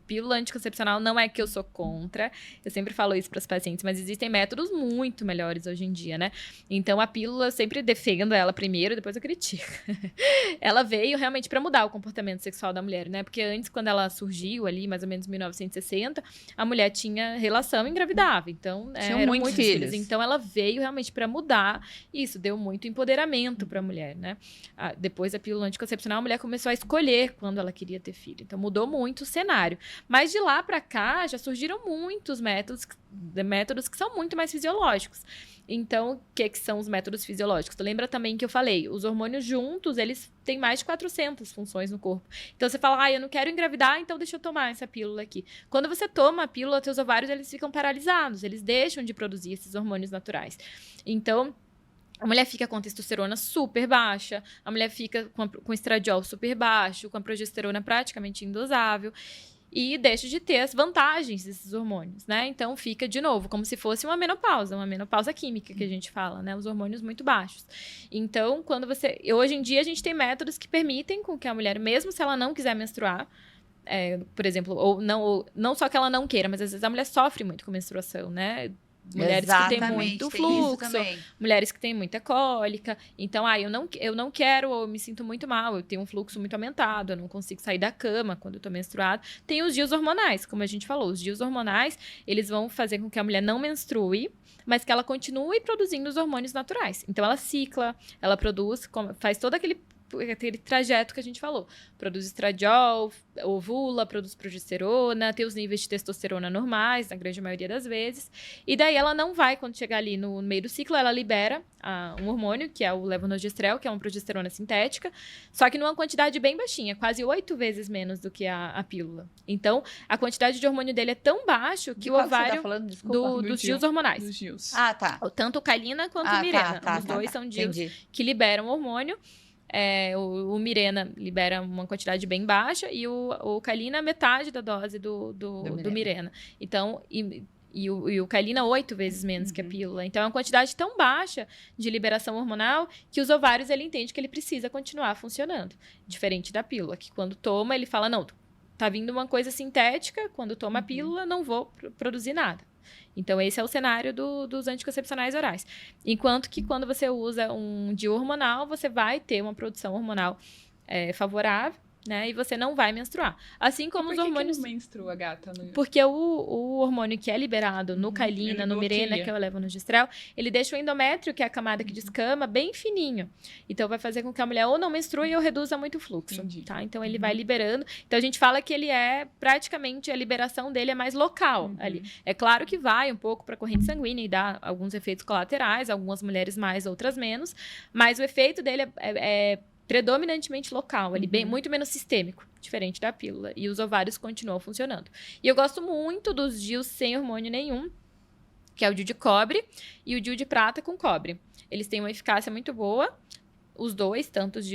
C: Pílula anticoncepcional não é que eu sou contra. Eu sempre falo isso para os pacientes, mas existem métodos muito melhores hoje em dia, né? Então, a pílula, eu sempre defendo ela primeiro, depois eu critico. Ela veio realmente para mudar o comportamento sexual da mulher, né? Porque antes, quando ela surgiu ali, mais ou menos em 1960, a mulher tinha relação e engravidava. Então, eram muitos filhos. Então, ela veio realmente para mudar. E isso deu muito empoderamento para a mulher, né? Depois da pílula anticoncepcional, a mulher começou a escolher quando ela queria ter filho. Então, mudou muito o cenário. Mas de lá para cá, já surgiram muitos métodos que são muito mais fisiológicos. Então, o que são os métodos fisiológicos? Tu lembra também que eu falei, os hormônios juntos, eles têm mais de 400 funções no corpo. Então, você fala, eu não quero engravidar, então deixa eu tomar essa pílula aqui. Quando você toma a pílula, teus ovários, eles ficam paralisados, eles deixam de produzir esses hormônios naturais. Então, a mulher fica com a testosterona super baixa, a mulher fica com estradiol super baixo, com a progesterona praticamente indosável. E deixa de ter as vantagens desses hormônios, né? Então, fica, de novo, como se fosse uma menopausa química que a gente fala, né? Os hormônios muito baixos. Então, hoje em dia, a gente tem métodos que permitem com que a mulher, mesmo se ela não quiser menstruar, por exemplo, ou não só que ela não queira, mas às vezes a mulher sofre muito com menstruação, né? Mulheres que têm muito fluxo, mulheres que têm muita cólica. Então, eu não quero, ou eu me sinto muito mal, eu tenho um fluxo muito aumentado, eu não consigo sair da cama quando eu tô menstruada. Tem os DIUs hormonais, como a gente falou. Os DIUs hormonais, eles vão fazer com que a mulher não menstrue, mas que ela continue produzindo os hormônios naturais. Então, ela cicla, ela produz, faz todo aquele trajeto que a gente falou. Produz estradiol, ovula, produz progesterona, tem os níveis de testosterona normais, na grande maioria das vezes. E daí ela não vai, quando chegar ali no meio do ciclo, ela libera um hormônio, que é o levonorgestrel, que é uma progesterona sintética, só que numa quantidade bem baixinha, quase 8 vezes menos do que a pílula. Então, a quantidade de hormônio dele é tão baixo que o ovário...
B: Você tá falando? Desculpa.
C: Dos DIUs hormonais.
A: Dos DIUs.
B: Tá.
C: Tanto o Calina quanto o Mirena. Os dois são DIUs que liberam hormônio. O Mirena libera uma quantidade bem baixa e o Calina metade da dose do Mirena. Então, e o Calina 8 vezes menos que a pílula. Então, é uma quantidade tão baixa de liberação hormonal que os ovários, ele entende que ele precisa continuar funcionando. Diferente da pílula, que quando toma, ele fala, não, tá vindo uma coisa sintética, quando toma a pílula, não vou produzir nada. Então, esse é o cenário dos anticoncepcionais orais. Enquanto que quando você usa um DIU hormonal, você vai ter uma produção hormonal favorável, né? E você não vai menstruar. Assim como os hormônios...
A: Por que não menstrua, gata?
C: Porque o hormônio que é liberado no Calina, no Mirena, que é o levonorgestrel, ele deixa o endométrio, que é a camada que descama, bem fininho. Então, vai fazer com que a mulher ou não menstrue ou reduza muito o fluxo.
A: Entendi.
C: Tá? Então, ele vai liberando. Então, a gente fala que ele praticamente, a liberação dele é mais local ali. É claro que vai um pouco para a corrente sanguínea e dá alguns efeitos colaterais, algumas mulheres mais, outras menos, mas o efeito dele é predominantemente local, ali, muito menos sistêmico, diferente da pílula. E os ovários continuam funcionando. E eu gosto muito dos DIUs sem hormônio nenhum, que é o DIU de cobre, e o DIU de prata com cobre. Eles têm uma eficácia muito boa, os dois, tanto os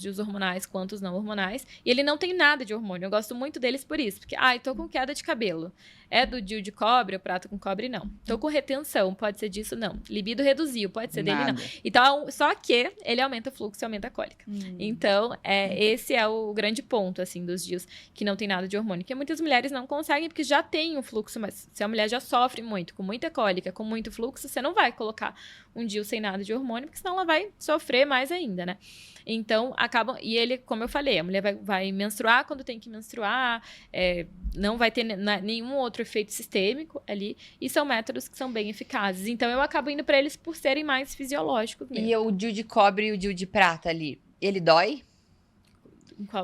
C: DIUs hormonais quanto os não hormonais. E ele não tem nada de hormônio. Eu gosto muito deles por isso. Porque, eu tô com queda de cabelo. É do DIU de cobre ou prata com cobre? Não. Tô com retenção. Pode ser disso? Não. Libido reduziu. Pode ser dele? Não. Então, só que ele aumenta o fluxo e aumenta a cólica. Então, esse é o grande ponto, assim, dos DIUs que não tem nada de hormônio. Que muitas mulheres não conseguem porque já tem um fluxo, mas se a mulher já sofre muito, com muita cólica, com muito fluxo, você não vai colocar um DIU sem nada de hormônio, porque senão ela vai sofrer mais ainda, né? Então, acabam... E ele, como eu falei, a mulher vai menstruar quando tem que menstruar, não vai ter nenhum outro efeito sistêmico ali, e são métodos que são bem eficazes. Então, eu acabo indo para eles por serem mais fisiológicos mesmo.
B: E o DIU de cobre e o DIU de prata ali, ele dói?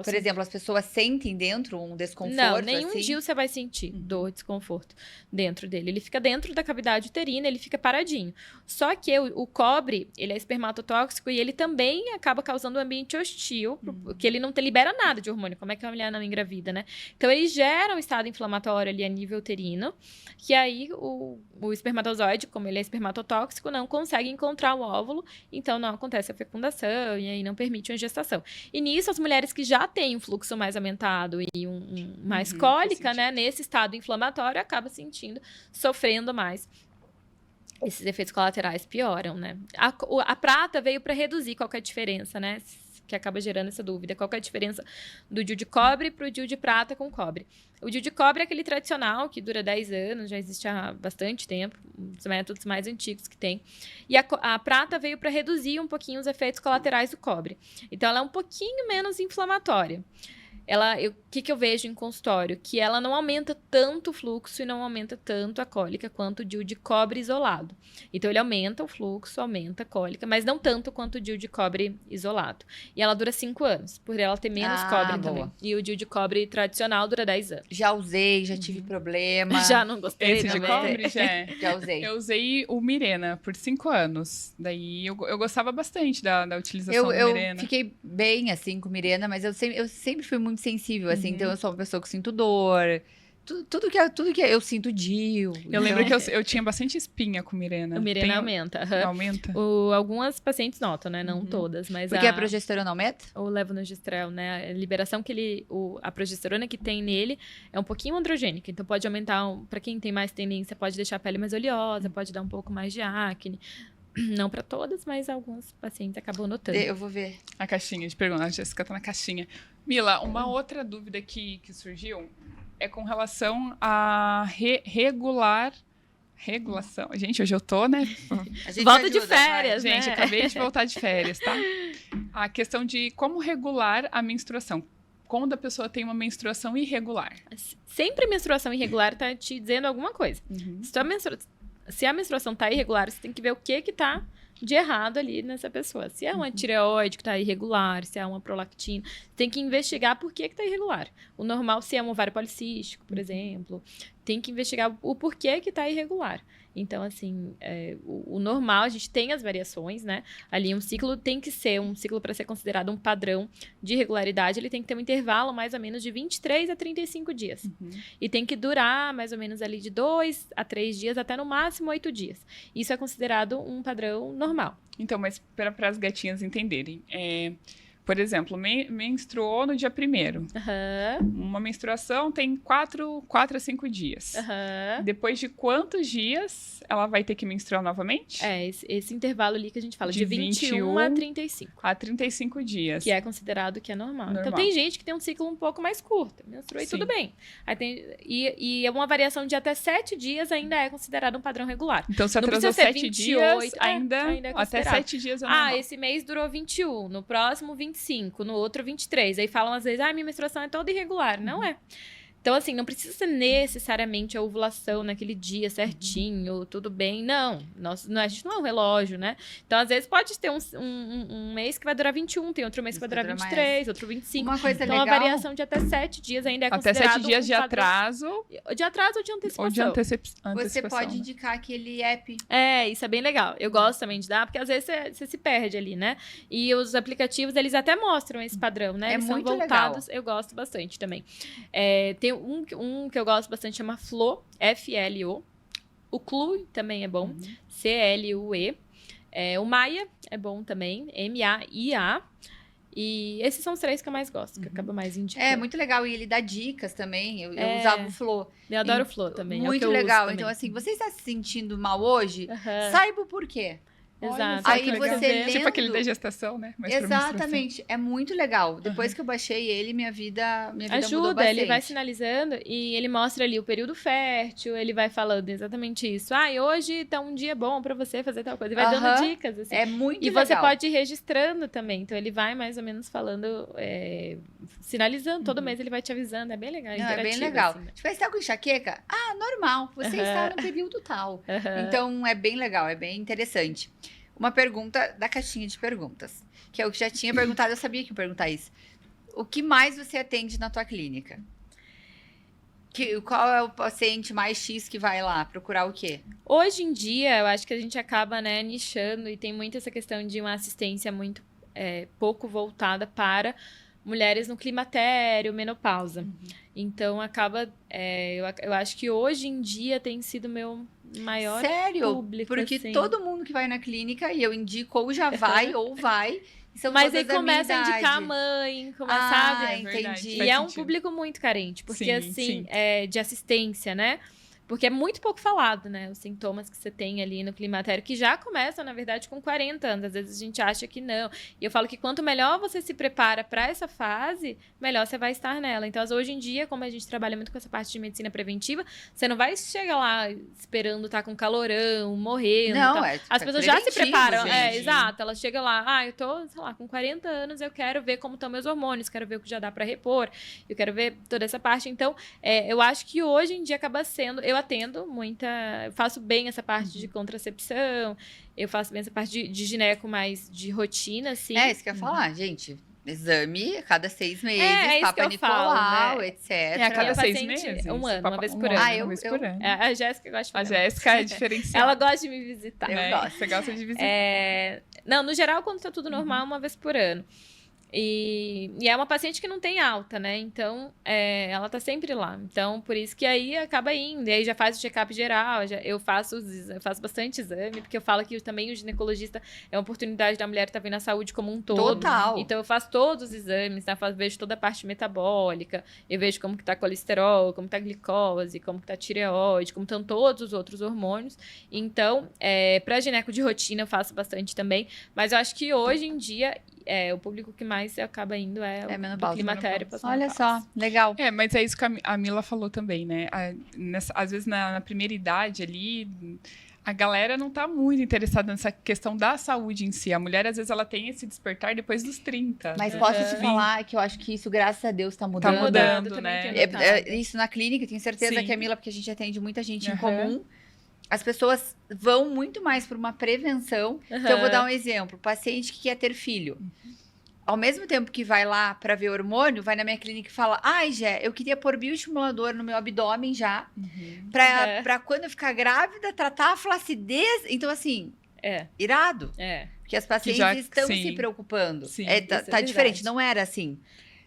B: Por exemplo, as pessoas sentem dentro um desconforto?
C: Não, nenhum
B: assim?
C: DIU você vai sentir dor, desconforto dentro dele. Ele fica dentro da cavidade uterina, ele fica paradinho. Só que o cobre, ele é espermatotóxico e ele também acaba causando um ambiente hostil, porque ele não libera nada de hormônio. Como é que a mulher não engravida, né? Então, ele gera um estado inflamatório ali a nível uterino, que aí o espermatozoide, como ele é espermatotóxico, não consegue encontrar o óvulo, então não acontece a fecundação e aí não permite uma gestação. E nisso, as mulheres que já têm um fluxo mais aumentado e mais cólica, né? Nesse estado inflamatório, acaba sofrendo mais. Esses efeitos colaterais pioram, né? A prata veio para reduzir qual que é a diferença, né? Que acaba gerando essa dúvida. Qual que é a diferença do DIU de cobre para o DIU de prata com cobre? O DIU de cobre é aquele tradicional, que dura 10 anos, já existe há bastante tempo, um dos métodos mais antigos que tem. E a prata veio para reduzir um pouquinho os efeitos colaterais do cobre. Então, ela é um pouquinho menos inflamatória. O que eu vejo em consultório? Que ela não aumenta tanto o fluxo e não aumenta tanto a cólica quanto o DIU de cobre isolado. Então, ele aumenta o fluxo, aumenta a cólica, mas não tanto quanto o DIU de cobre isolado. E ela dura 5 anos, por ela ter menos cobre também. E o DIU de cobre tradicional dura 10 anos.
B: Já usei, já tive problema.
C: Já não gostei.
A: Esse de cobre,
B: já usei.
A: Eu usei o Mirena por 5 anos. Daí, eu gostava bastante da utilização do Mirena.
B: Eu fiquei bem, assim, com o Mirena, mas eu sempre fui muito sensível, assim, então eu sou uma pessoa que sinto dor, tudo que eu sinto DIU.
A: Eu lembro que eu tinha bastante espinha com Mirena.
C: O Mirena aumenta.
A: Aumenta?
C: Algumas pacientes notam, né? Não todas, mas
B: porque a progesterona aumenta?
C: O levonorgestrel, né? A liberação que a progesterona que tem nele é um pouquinho androgênica, então pode aumentar, para quem tem mais tendência, pode deixar a pele mais oleosa, pode dar um pouco mais de acne. Não para todas, mas alguns pacientes acabam notando.
B: Eu vou ver.
A: A caixinha de perguntas. A Jéssica tá na caixinha. Mila, uma outra dúvida que surgiu é com relação a regulação. Gente, hoje eu tô, né?
C: Volta de férias, né?
A: Gente, acabei de voltar de férias, tá? A questão de como regular a menstruação. Quando a pessoa tem uma menstruação irregular.
C: Sempre menstruação irregular tá te dizendo alguma coisa. Se a menstruação tá irregular, você tem que ver o que tá de errado ali nessa pessoa. Se é uma tireoide que tá irregular, se é uma prolactina, tem que investigar por que tá irregular. O normal, se é um ovário policístico, por exemplo, tem que investigar o porquê que tá irregular. Então, assim, o normal, a gente tem as variações, né? Ali, um ciclo tem que ser, um ciclo para ser considerado um padrão de regularidade, ele tem que ter um intervalo mais ou menos de 23 a 35 dias. E tem que durar mais ou menos ali de 2 a 3 dias, até no máximo 8 dias. Isso é considerado um padrão normal.
A: Então, mas para as gatinhas entenderem, por exemplo, menstruou no dia 1º. Uma menstruação tem 4 a 5 dias. Depois de quantos dias ela vai ter que menstruar novamente?
C: Esse intervalo ali que a gente fala, de 21 a 35.
A: A 35 dias.
C: Que é considerado que é normal. Então, tem gente que tem um ciclo um pouco mais curto. Menstrua e tudo bem. Aí e uma variação de até 7 dias ainda é considerado um padrão regular.
A: Então, se atrasou 7 dias, ainda é até 7 dias é normal.
C: Esse mês durou 21, no próximo 25, no outro 23. Aí falam às vezes, minha menstruação é toda irregular. Não é. Então, assim, não precisa ser necessariamente a ovulação naquele dia certinho, tudo bem. Não, a gente não é um relógio, né? Então, às vezes, pode ter um mês que vai durar 21, tem outro mês que vai durar 23, outro 25.
B: Uma coisa
C: então,
B: legal...
C: a variação de até 7 dias ainda é considerado...
A: Até 7 dias de atraso.
C: De atraso ou de antecipação.
A: Ou de antecipação.
B: Você pode indicar aquele app.
C: Isso é bem legal. Eu gosto também de dar, porque às vezes você se perde ali, né? E os aplicativos, eles até mostram esse padrão, né? Eles
B: muito
C: são voltados.
B: legal.
C: Eu gosto bastante também. Tem um que eu gosto bastante, chama Flo, F-L-O. O Clue também é bom, CLUE. O Maia é bom também, MAIA. E esses são os 3 que eu mais gosto, que acaba mais indicando.
B: É, muito legal. E ele dá dicas também. Eu usava o Flow.
C: Eu adoro o Flow também.
B: Muito legal. Então, assim, você está se sentindo mal hoje? Saiba o porquê.
C: Exato.
B: Aí você lendo...
A: Tipo aquele da gestação, né? Mais
B: exatamente. É muito legal. Depois que eu baixei ele, minha vida mudou
C: ajuda,
B: bastante.
C: ele vai sinalizando e ele mostra ali o período fértil, ele vai falando exatamente isso. E hoje tá um dia bom pra você fazer tal coisa. Ele vai dando dicas, assim.
B: É muito legal.
C: E você pode ir registrando também. Então, ele vai mais ou menos falando, sinalizando. Todo mês ele vai te avisando. É bem legal.
B: É bem legal.
C: Assim, né?
B: Tipo, você tá com enxaqueca? Normal. Você está no período tal. Então, é bem legal. É bem interessante. Uma pergunta da caixinha de perguntas, que é o que já tinha perguntado, eu sabia que ia perguntar isso. O que mais você atende na tua clínica? Qual é o paciente mais X que vai lá procurar o quê?
C: Hoje em dia, eu acho que a gente acaba, né, nichando e tem muito essa questão de uma assistência muito pouco voltada para mulheres no climatério, menopausa. Então, acaba... eu acho que hoje em dia tem sido meu maior público.
B: Porque
C: assim.
B: Todo mundo que vai na clínica, e eu indico, ou já vai, ou vai...
C: Mas aí começa a indicar a mãe, sabe?
B: Entendi.
C: E é um público muito carente, porque sim. De assistência, né? Porque é muito pouco falado, né? Os sintomas que você tem ali no climatério, que já começam, na verdade, com 40 anos. Às vezes a gente acha que não. E eu falo que quanto melhor você se prepara para essa fase, melhor você vai estar nela. Então, hoje em dia, como a gente trabalha muito com essa parte de medicina preventiva, você não vai chegar lá esperando estar com calorão, morrendo.
B: Não,
C: as pessoas já se preparam.
B: Gente.
C: Exato. Elas chegam lá, eu tô, sei lá, com 40 anos, eu quero ver como estão meus hormônios, quero ver o que já dá para repor, eu quero ver toda essa parte. Então, eu acho que hoje em dia acaba sendo... Eu atendo eu faço bem essa parte de contracepção, eu faço bem essa parte de gineco mais de rotina, assim.
B: É isso que eu ia falar, gente. Exame a cada 6 meses,
C: isso
B: Papa Nicolau,
C: né?
B: etc.
A: A cada 6 meses?
C: Um ano, uma vez por
A: ano.
C: ano.
A: Uma vez por ano.
C: A Jéssica gosta de fazer.
A: A Jéssica é diferenciada.
C: Ela gosta de me visitar.
B: Eu gosto.
A: Você gosta de visitar.
C: Não, no geral, quando tá tudo normal, uma vez por ano. E é uma paciente que não tem alta, né? Então, ela tá sempre lá. Então, por isso que aí acaba indo. E aí já faz o check-up geral. Eu faço bastante exame, porque eu falo que também o ginecologista é uma oportunidade da mulher estar vendo a saúde como um todo.
B: Total.
C: Então, eu faço todos os exames, né? Vejo toda a parte metabólica. Eu vejo como que tá colesterol, como tá glicose, como que tá tireoide, como estão todos os outros hormônios. Então, pra gineco de rotina eu faço bastante também. Mas eu acho que hoje em dia... o público que mais acaba indo o climatério.
B: Olha só, legal.
A: Mas é isso que a Mila falou também, né? Às vezes, na primeira idade ali, a galera não tá muito interessada nessa questão da saúde em si. A mulher, às vezes, ela tem esse despertar depois dos 30.
B: Mas posso te falar que eu acho que isso, graças a Deus, tá mudando.
A: Tá mudando, né?
B: Isso na clínica, tenho certeza que a Mila, porque a gente atende muita gente em comum, as pessoas vão muito mais por uma prevenção. Então, eu vou dar um exemplo. Paciente que quer ter filho. Ao mesmo tempo que vai lá para ver hormônio, vai na minha clínica e fala: ai, Gé, eu queria pôr bioestimulador no meu abdômen já, pra quando eu ficar grávida, tratar a flacidez. Então, assim, irado. Porque as pacientes estão se preocupando. Tá diferente, não era assim.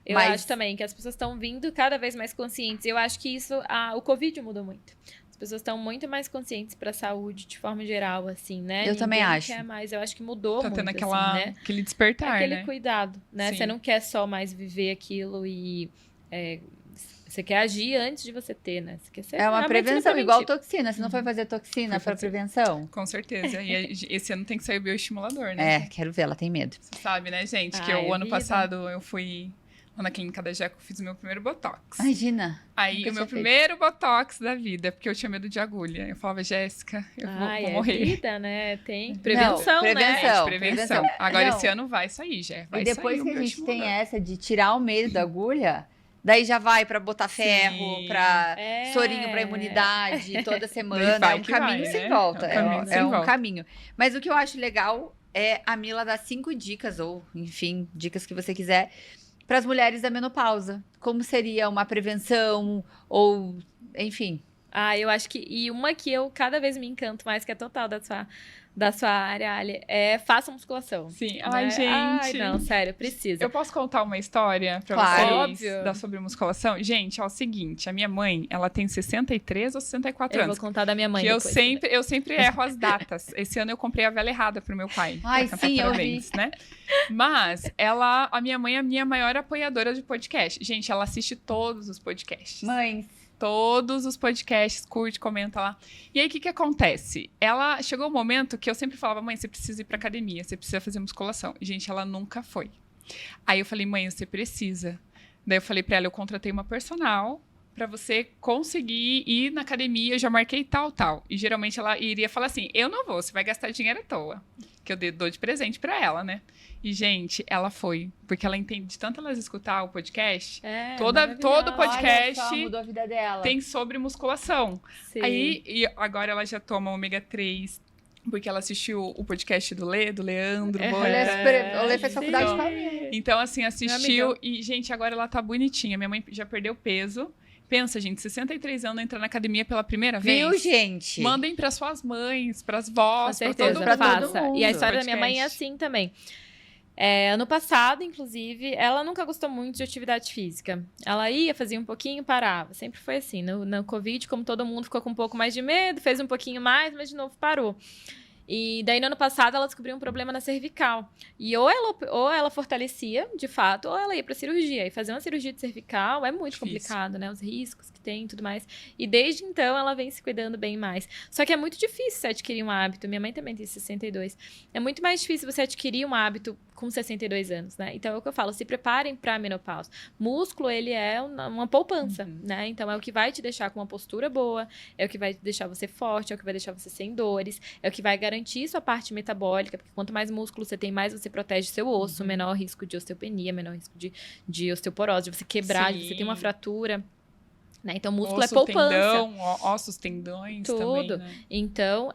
C: Eu acho também que as pessoas estão vindo cada vez mais conscientes. Eu acho que isso, o Covid mudou muito. As pessoas estão muito mais conscientes para a saúde de forma geral, assim, né?
B: Eu também acho.
C: Quer mais. Eu acho que mudou muito,
A: tendo
C: assim, né?
A: aquele despertar,
C: aquele cuidado, né? Você não quer só mais viver aquilo e... você quer agir antes de você ter, né? Você quer ser
B: uma prevenção, igual toxina. Você não foi fazer toxina para prevenção?
A: Com certeza. E esse ano tem que sair o bioestimulador, né?
B: Quero ver, ela tem medo.
A: Você sabe, né, gente? Que o ano passado eu fui... na clínica da Jeco, fiz o meu primeiro Botox.
B: Imagina.
A: Aí, o meu primeiro Botox da vida, porque eu tinha medo de agulha. Eu falava: Jéssica, eu vou morrer.
C: Vida, né? Tem prevenção,
B: né?
A: Prevenção. Agora, esse ano vai sair, Jé.
B: E depois que a gente tem essa de tirar o medo da agulha, daí já vai pra botar ferro, pra sorinho pra imunidade, toda semana. É um caminho sem volta. É um caminho. Mas o que eu acho legal é a Mila dar 5 dicas, ou, enfim, dicas que você quiser, para as mulheres da menopausa. Como seria uma prevenção, ou, enfim,
C: Eu acho que... E uma que eu cada vez me encanto mais, que é total da sua área, Ali, faça musculação.
A: Sim.
C: Né?
A: Ai, gente.
C: Não, sério, precisa.
A: Eu posso contar uma história pra vocês da sobre musculação? Gente, é o seguinte, a minha mãe, ela tem 63 ou 64 anos.
C: Eu vou contar da minha mãe
A: que
C: depois,
A: eu sempre erro as datas. Esse ano eu comprei a vela errada pro meu pai.
B: Ai, sim,
A: parabéns, né? Mas a minha mãe é a minha maior apoiadora de podcast. Gente, ela assiste todos os podcasts.
B: Mãe.
A: Todos os podcasts, curte, comenta lá. E aí, o que acontece? Chegou um momento que eu sempre falava, mãe, você precisa ir pra academia, você precisa fazer musculação. E, gente, ela nunca foi. Aí eu falei, mãe, você precisa. Daí eu falei pra ela, eu contratei uma personal pra você conseguir ir na academia, eu já marquei tal. E geralmente ela iria falar assim, eu não vou, você vai gastar dinheiro à toa. Que eu dou de presente pra ela, né? E, gente, ela foi. Porque ela entende, de tanto elas escutar o podcast, todo podcast
B: olha só, mudou a vida dela.
A: Tem sobre musculação.
C: Sim.
A: Aí, e agora ela já toma ômega 3, porque ela assistiu o podcast do Leandro.
B: O Lê fez faculdade com a minha.
A: Então, assim, assistiu. E, gente, agora ela tá bonitinha. Minha mãe já perdeu peso. Pensa, gente, 63 anos entrando na academia pela primeira vez.
B: Viu, gente?
A: Mandem para suas mães, para as vós,
C: para todo mundo.
B: Todo mundo.
C: E a história da minha mãe é assim também. Ano passado, inclusive, ela nunca gostou muito de atividade física. Ela ia, fazia um pouquinho, parava. Sempre foi assim. No Covid, como todo mundo ficou com um pouco mais de medo, fez um pouquinho mais, mas de novo parou. E daí, no ano passado, ela descobriu um problema na cervical. E ou ela fortalecia, de fato, ou ela ia pra cirurgia. E fazer uma cirurgia de cervical é muito complicado, né? Os riscos que tem e tudo mais. E desde então, ela vem se cuidando bem mais. Só que é muito difícil você adquirir um hábito. Minha mãe também tem 62. É muito mais difícil você adquirir um hábito com 62 anos, né? Então, é o que eu falo, se preparem pra menopausa. Músculo, ele é uma poupança, né? Então, é o que vai te deixar com uma postura boa, é o que vai deixar você forte, é o que vai deixar você sem dores, é o que vai garantir sua parte metabólica, porque quanto mais músculo você tem, mais você protege seu osso, menor risco de osteopenia, menor risco de osteoporose, de você quebrar, de você ter uma fratura. Né? Então, músculo
A: osso,
C: é poupança.
A: Tendão, ossos, tendões
C: tudo.
A: Também, né?
C: Então,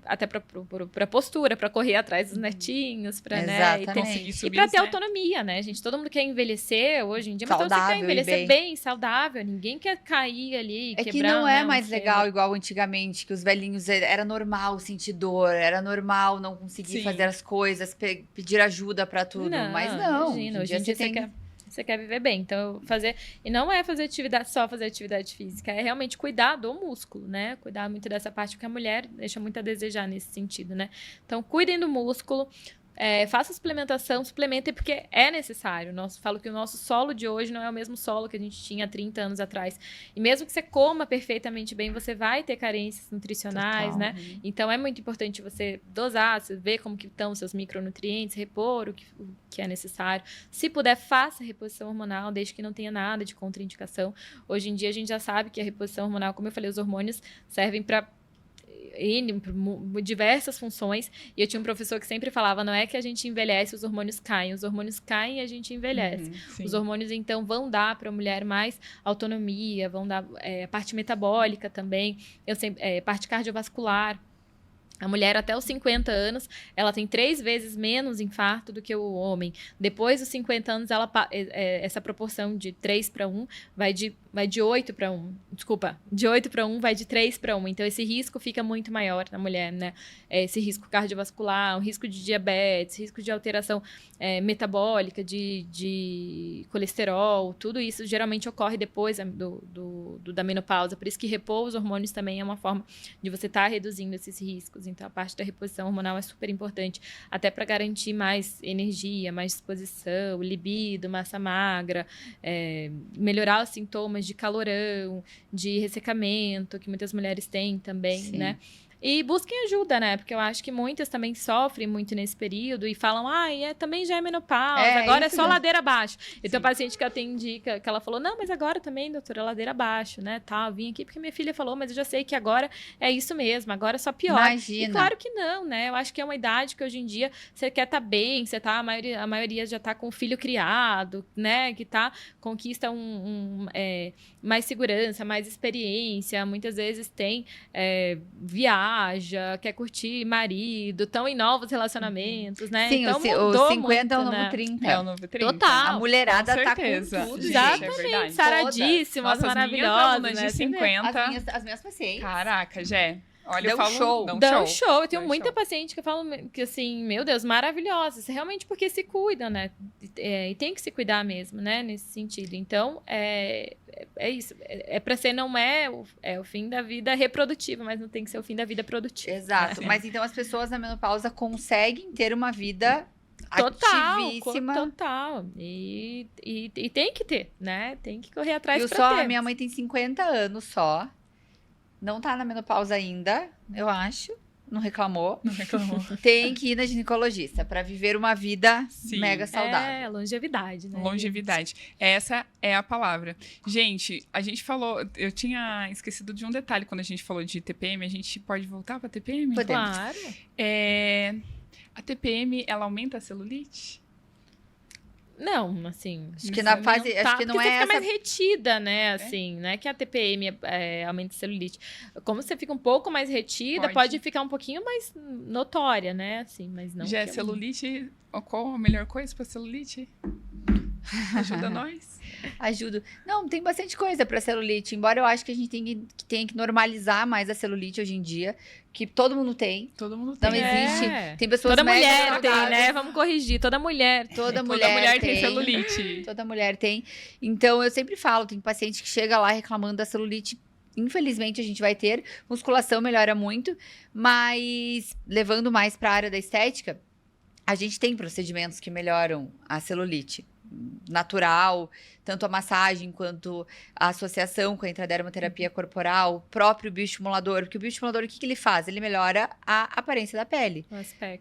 C: até pra postura, pra correr atrás dos netinhos, pra, né? E pra ter autonomia, né, gente? Todo mundo quer envelhecer hoje em dia, mas você quer envelhecer bem, saudável. Ninguém quer cair ali, quebrar.
B: É que não é mais legal igual antigamente, que os velhinhos era normal sentir dor, era normal não conseguir fazer as coisas, pedir ajuda pra tudo. Mas não.
C: Imagina, hoje em dia você quer viver bem. Então, e não é só fazer atividade física, é realmente cuidar do músculo, né? Cuidar muito dessa parte, porque a mulher deixa muito a desejar nesse sentido, né? Então, cuidem do músculo. Faça suplementação, suplementem porque é necessário. Falo que o nosso solo de hoje não é o mesmo solo que a gente tinha há 30 anos atrás. E mesmo que você coma perfeitamente bem, você vai ter carências nutricionais, né? Então, é muito importante você dosar, você ver como que estão os seus micronutrientes, repor o que é necessário. Se puder, faça reposição hormonal, desde que não tenha nada de contraindicação. Hoje em dia, a gente já sabe que a reposição hormonal, como eu falei, os hormônios servem para diversas funções, e eu tinha um professor que sempre falava, não é que a gente envelhece, os hormônios caem e a gente envelhece. Os hormônios, então, vão dar para a mulher mais autonomia, vão dar a parte metabólica também, parte cardiovascular. A mulher até os 50 anos, ela tem 3 vezes menos infarto do que o homem. Depois dos 50 anos, essa proporção de 3 para 1 vai de 8 para 1. Desculpa, de 8 para 1 vai de 3 para 1. Então, esse risco fica muito maior na mulher, né? Esse risco cardiovascular, o risco de diabetes, risco de alteração metabólica, de colesterol, tudo isso geralmente ocorre depois da menopausa. Por isso que repor os hormônios também é uma forma de você estar reduzindo esses riscos. Então, a parte da reposição hormonal é super importante, até para garantir mais energia, mais disposição, libido, massa magra, melhorar os sintomas de calorão, de ressecamento, que muitas mulheres têm também, né? E busquem ajuda, né? Porque eu acho que muitas também sofrem muito nesse período e falam, também já é menopausa, agora é só ladeira abaixo. Eu tenho paciente que atendi, que ela falou, não, mas agora também, doutora, ladeira abaixo, né? Eu vim aqui porque minha filha falou, mas eu já sei que agora é isso mesmo, agora só piora.
B: Imagina.
C: E claro que não, né? Eu acho que é uma idade que hoje em dia você quer estar bem, a maioria já está com o filho criado, né? Que conquista mais segurança, mais experiência, muitas vezes tem viagem, viaja, quer curtir marido, estão em novos relacionamentos, né?
B: Sim,
C: então,
B: o 50
C: muito,
B: é o novo
C: né?
B: 30.
A: É o novo 30.
C: Total.
B: A mulherada
A: Com
B: tá com
A: certeza.
B: tudo,
A: Gente,
C: Exatamente,
A: é verdade.
C: saradíssimas,
A: Nossa, as minhas
C: maravilhosas,
A: alunas
C: né?
A: de 50.
B: As minhas pacientes.
A: Caraca, Jé. Olha,
B: Dá
A: eu
B: um
A: falo...
B: show.
C: Dá um show. Eu tenho
A: Dá um
C: muita
A: show.
C: paciente que eu falo que, assim, meu Deus, maravilhosas. Realmente porque se cuida, né? E tem que se cuidar mesmo, né? Nesse sentido. Então, é isso. É pra ser, não é o fim da vida reprodutiva, mas não tem que ser o fim da vida produtiva.
B: Exato.
C: Né?
B: Mas então as pessoas na menopausa conseguem ter uma vida
C: Total,
B: ativíssima.
C: total. E tem que ter, né? Tem que correr atrás
B: Eu
C: pra
B: só,
C: ter.
B: a minha mãe tem 50 anos só. Não tá na menopausa ainda, eu acho. Não reclamou.
A: Não reclamou.
B: Tem que ir na ginecologista pra viver uma vida
A: Sim.
B: mega saudável.
C: É, longevidade, né?
A: Longevidade. Essa é a palavra. Gente, a gente falou... Eu tinha esquecido de um detalhe quando a gente falou de TPM. A gente pode voltar pra TPM?
B: Podemos.
C: Claro.
A: A TPM, ela aumenta a celulite?
C: Não, assim.
B: Acho que na fase. Acho que não
C: porque
B: é
C: você fica
B: essa.
C: mais retida, né? Assim, não é que a TPM aumenta a celulite. Como você fica um pouco mais retida, pode ficar um pouquinho mais notória, né? Assim, mas não.
A: Já é
C: que
A: celulite, qual a melhor coisa pra celulite? Ajuda nós.
B: Ajuda. Não, tem bastante coisa pra celulite. Embora eu acho que a gente tenha que normalizar mais a celulite hoje em dia. Que todo mundo tem.
A: Todo mundo
B: Não
A: tem.
B: existe. Tem pessoas
C: Toda
B: mega
C: mulher tem,
B: saudáveis.
C: né? Vamos corrigir. Toda mulher.
B: Toda
A: Toda mulher tem
B: tem.
A: celulite.
B: Toda mulher tem. Então, eu sempre falo, tem paciente que chega lá reclamando da celulite. Infelizmente, a gente vai ter. Musculação melhora muito. Mas, levando mais para a área da estética, a gente tem procedimentos que melhoram a celulite. Natural, tanto a massagem quanto a associação com a intradermoterapia corporal, o próprio bioestimulador. Porque o bioestimulador, o que ele faz? Ele melhora a aparência da pele.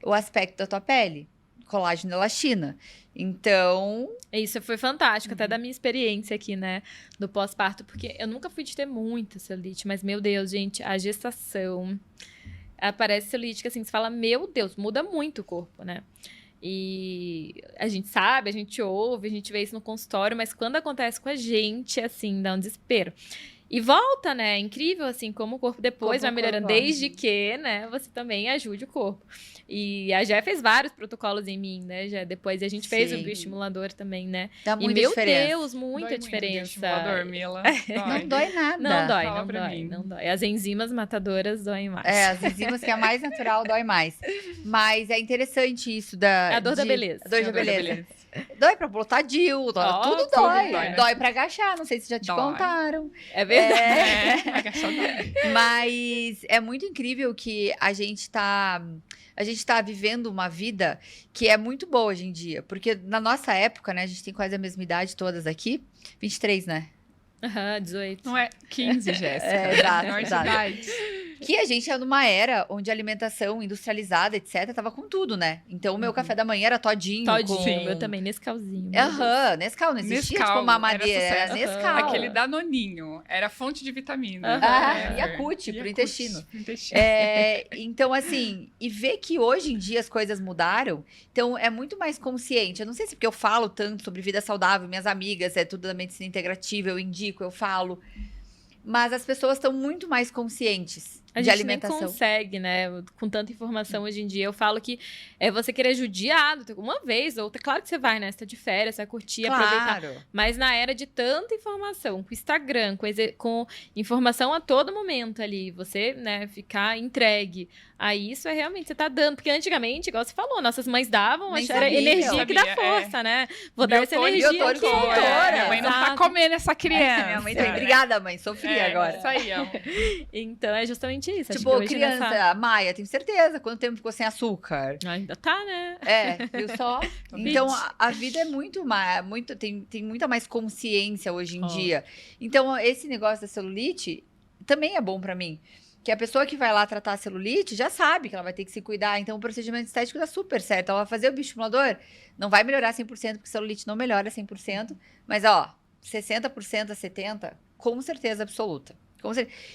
C: O
B: O aspecto da tua pele. Colágeno e elastina. Então,
C: Isso foi fantástico, até da minha experiência aqui, né? Do pós-parto, porque eu nunca fui de ter muita celulite, mas, meu Deus, gente, a gestação aparece celulite que, assim, você fala, meu Deus, muda muito o corpo, né? E a gente sabe, a gente ouve, a gente vê isso no consultório, mas quando acontece com a gente, assim, dá um desespero. E volta, né? É incrível, assim, como o corpo depois vai melhorando, desde que, né, você também ajude o corpo. E a Jé fez vários protocolos em mim, né, Jé? Depois a gente fez o
B: Sim.
C: bioestimulador também, né?
B: dá
C: E,
B: muita
C: meu
B: diferença.
C: Deus, muita
A: Dói
C: diferença.
A: Muito estimulador, Mila.
B: Não dói nada.
C: Não dói,
A: Fala
C: não
A: pra
C: dói,
A: mim.
C: não dói. As enzimas matadoras doem mais.
B: É, as enzimas que é mais natural dói mais. Mas é interessante isso da...
C: É a dor da beleza.
B: A dor da beleza. Dói pra botar DIU,
C: Ó,
B: tudo
C: tudo
B: dói.
A: dói, né?
B: Dói pra agachar, não sei se já te
A: Dói.
B: contaram.
C: É verdade.
A: É, agachar dói.
B: Mas é muito incrível que a gente tá vivendo uma vida que é muito boa hoje em dia. Porque na nossa época, né, a gente tem quase a mesma idade todas aqui. 23, né?
C: Aham, 18.
A: Não é 15, Jéssica.
B: É, exato,
A: Menor de
B: exato.
A: idade.
B: Que a gente é numa era onde a alimentação industrializada, etc, tava com tudo, né? Então o meu café da manhã era todinho.
C: Todinho,
B: com...
C: eu também, nesse calzinho.
B: Aham, Nescau, não existia
A: Nescau,
B: tipo mamadeira,
A: era
B: era
A: sucesso.
B: Nescau.
A: Aquele Danoninho. Era fonte de vitamina.
C: Aham.
B: Ah, Yakult, pro intestino. Então, assim, e ver que hoje em dia as coisas mudaram, então é muito mais consciente. Eu não sei se porque eu falo tanto sobre vida saudável, minhas amigas, é tudo da medicina integrativa, eu indico, eu falo. Mas as pessoas estão muito mais conscientes
C: A
B: de
C: gente
B: alimentação.
C: nem consegue, né? Com tanta informação hoje em dia. Eu falo que é você querer judiar uma vez, outra. Claro que você vai, né? Você tá de férias, você vai curtir, aproveitar.
B: Claro.
C: Mas na era de tanta informação, com Instagram, com informação a todo momento ali, você, né, ficar entregue a isso é realmente, você tá dando. Porque antigamente, igual você falou, nossas mães davam,
B: Nem
C: era
B: sabia.
C: energia que dá
A: Sabia,
C: força, né? Vou dar essa energia
B: biotônico,
C: aqui.
B: doutora.
A: Minha mãe não tá
C: Exato.
A: comendo essa criança.
B: Minha mãe tá obrigada, mãe, sofri agora.
A: Isso aí, ó.
C: Então é justamente isso. Acho
B: Tipo,
C: que hoje
B: criança,
C: nessa...
B: Maia, tenho certeza, quanto tempo ficou sem açúcar?
C: Ainda tá, né?
B: É, viu só? Então, a vida é muito mais, tem muita mais consciência hoje em dia. Então, esse negócio da celulite também é bom pra mim. Que a pessoa que vai lá tratar a celulite já sabe que ela vai ter que se cuidar. Então, o procedimento estético dá super certo. Ela vai fazer o bioestimulador, não vai melhorar 100%, porque celulite não melhora 100%. Mas, ó, 60% a 70%, com certeza absoluta.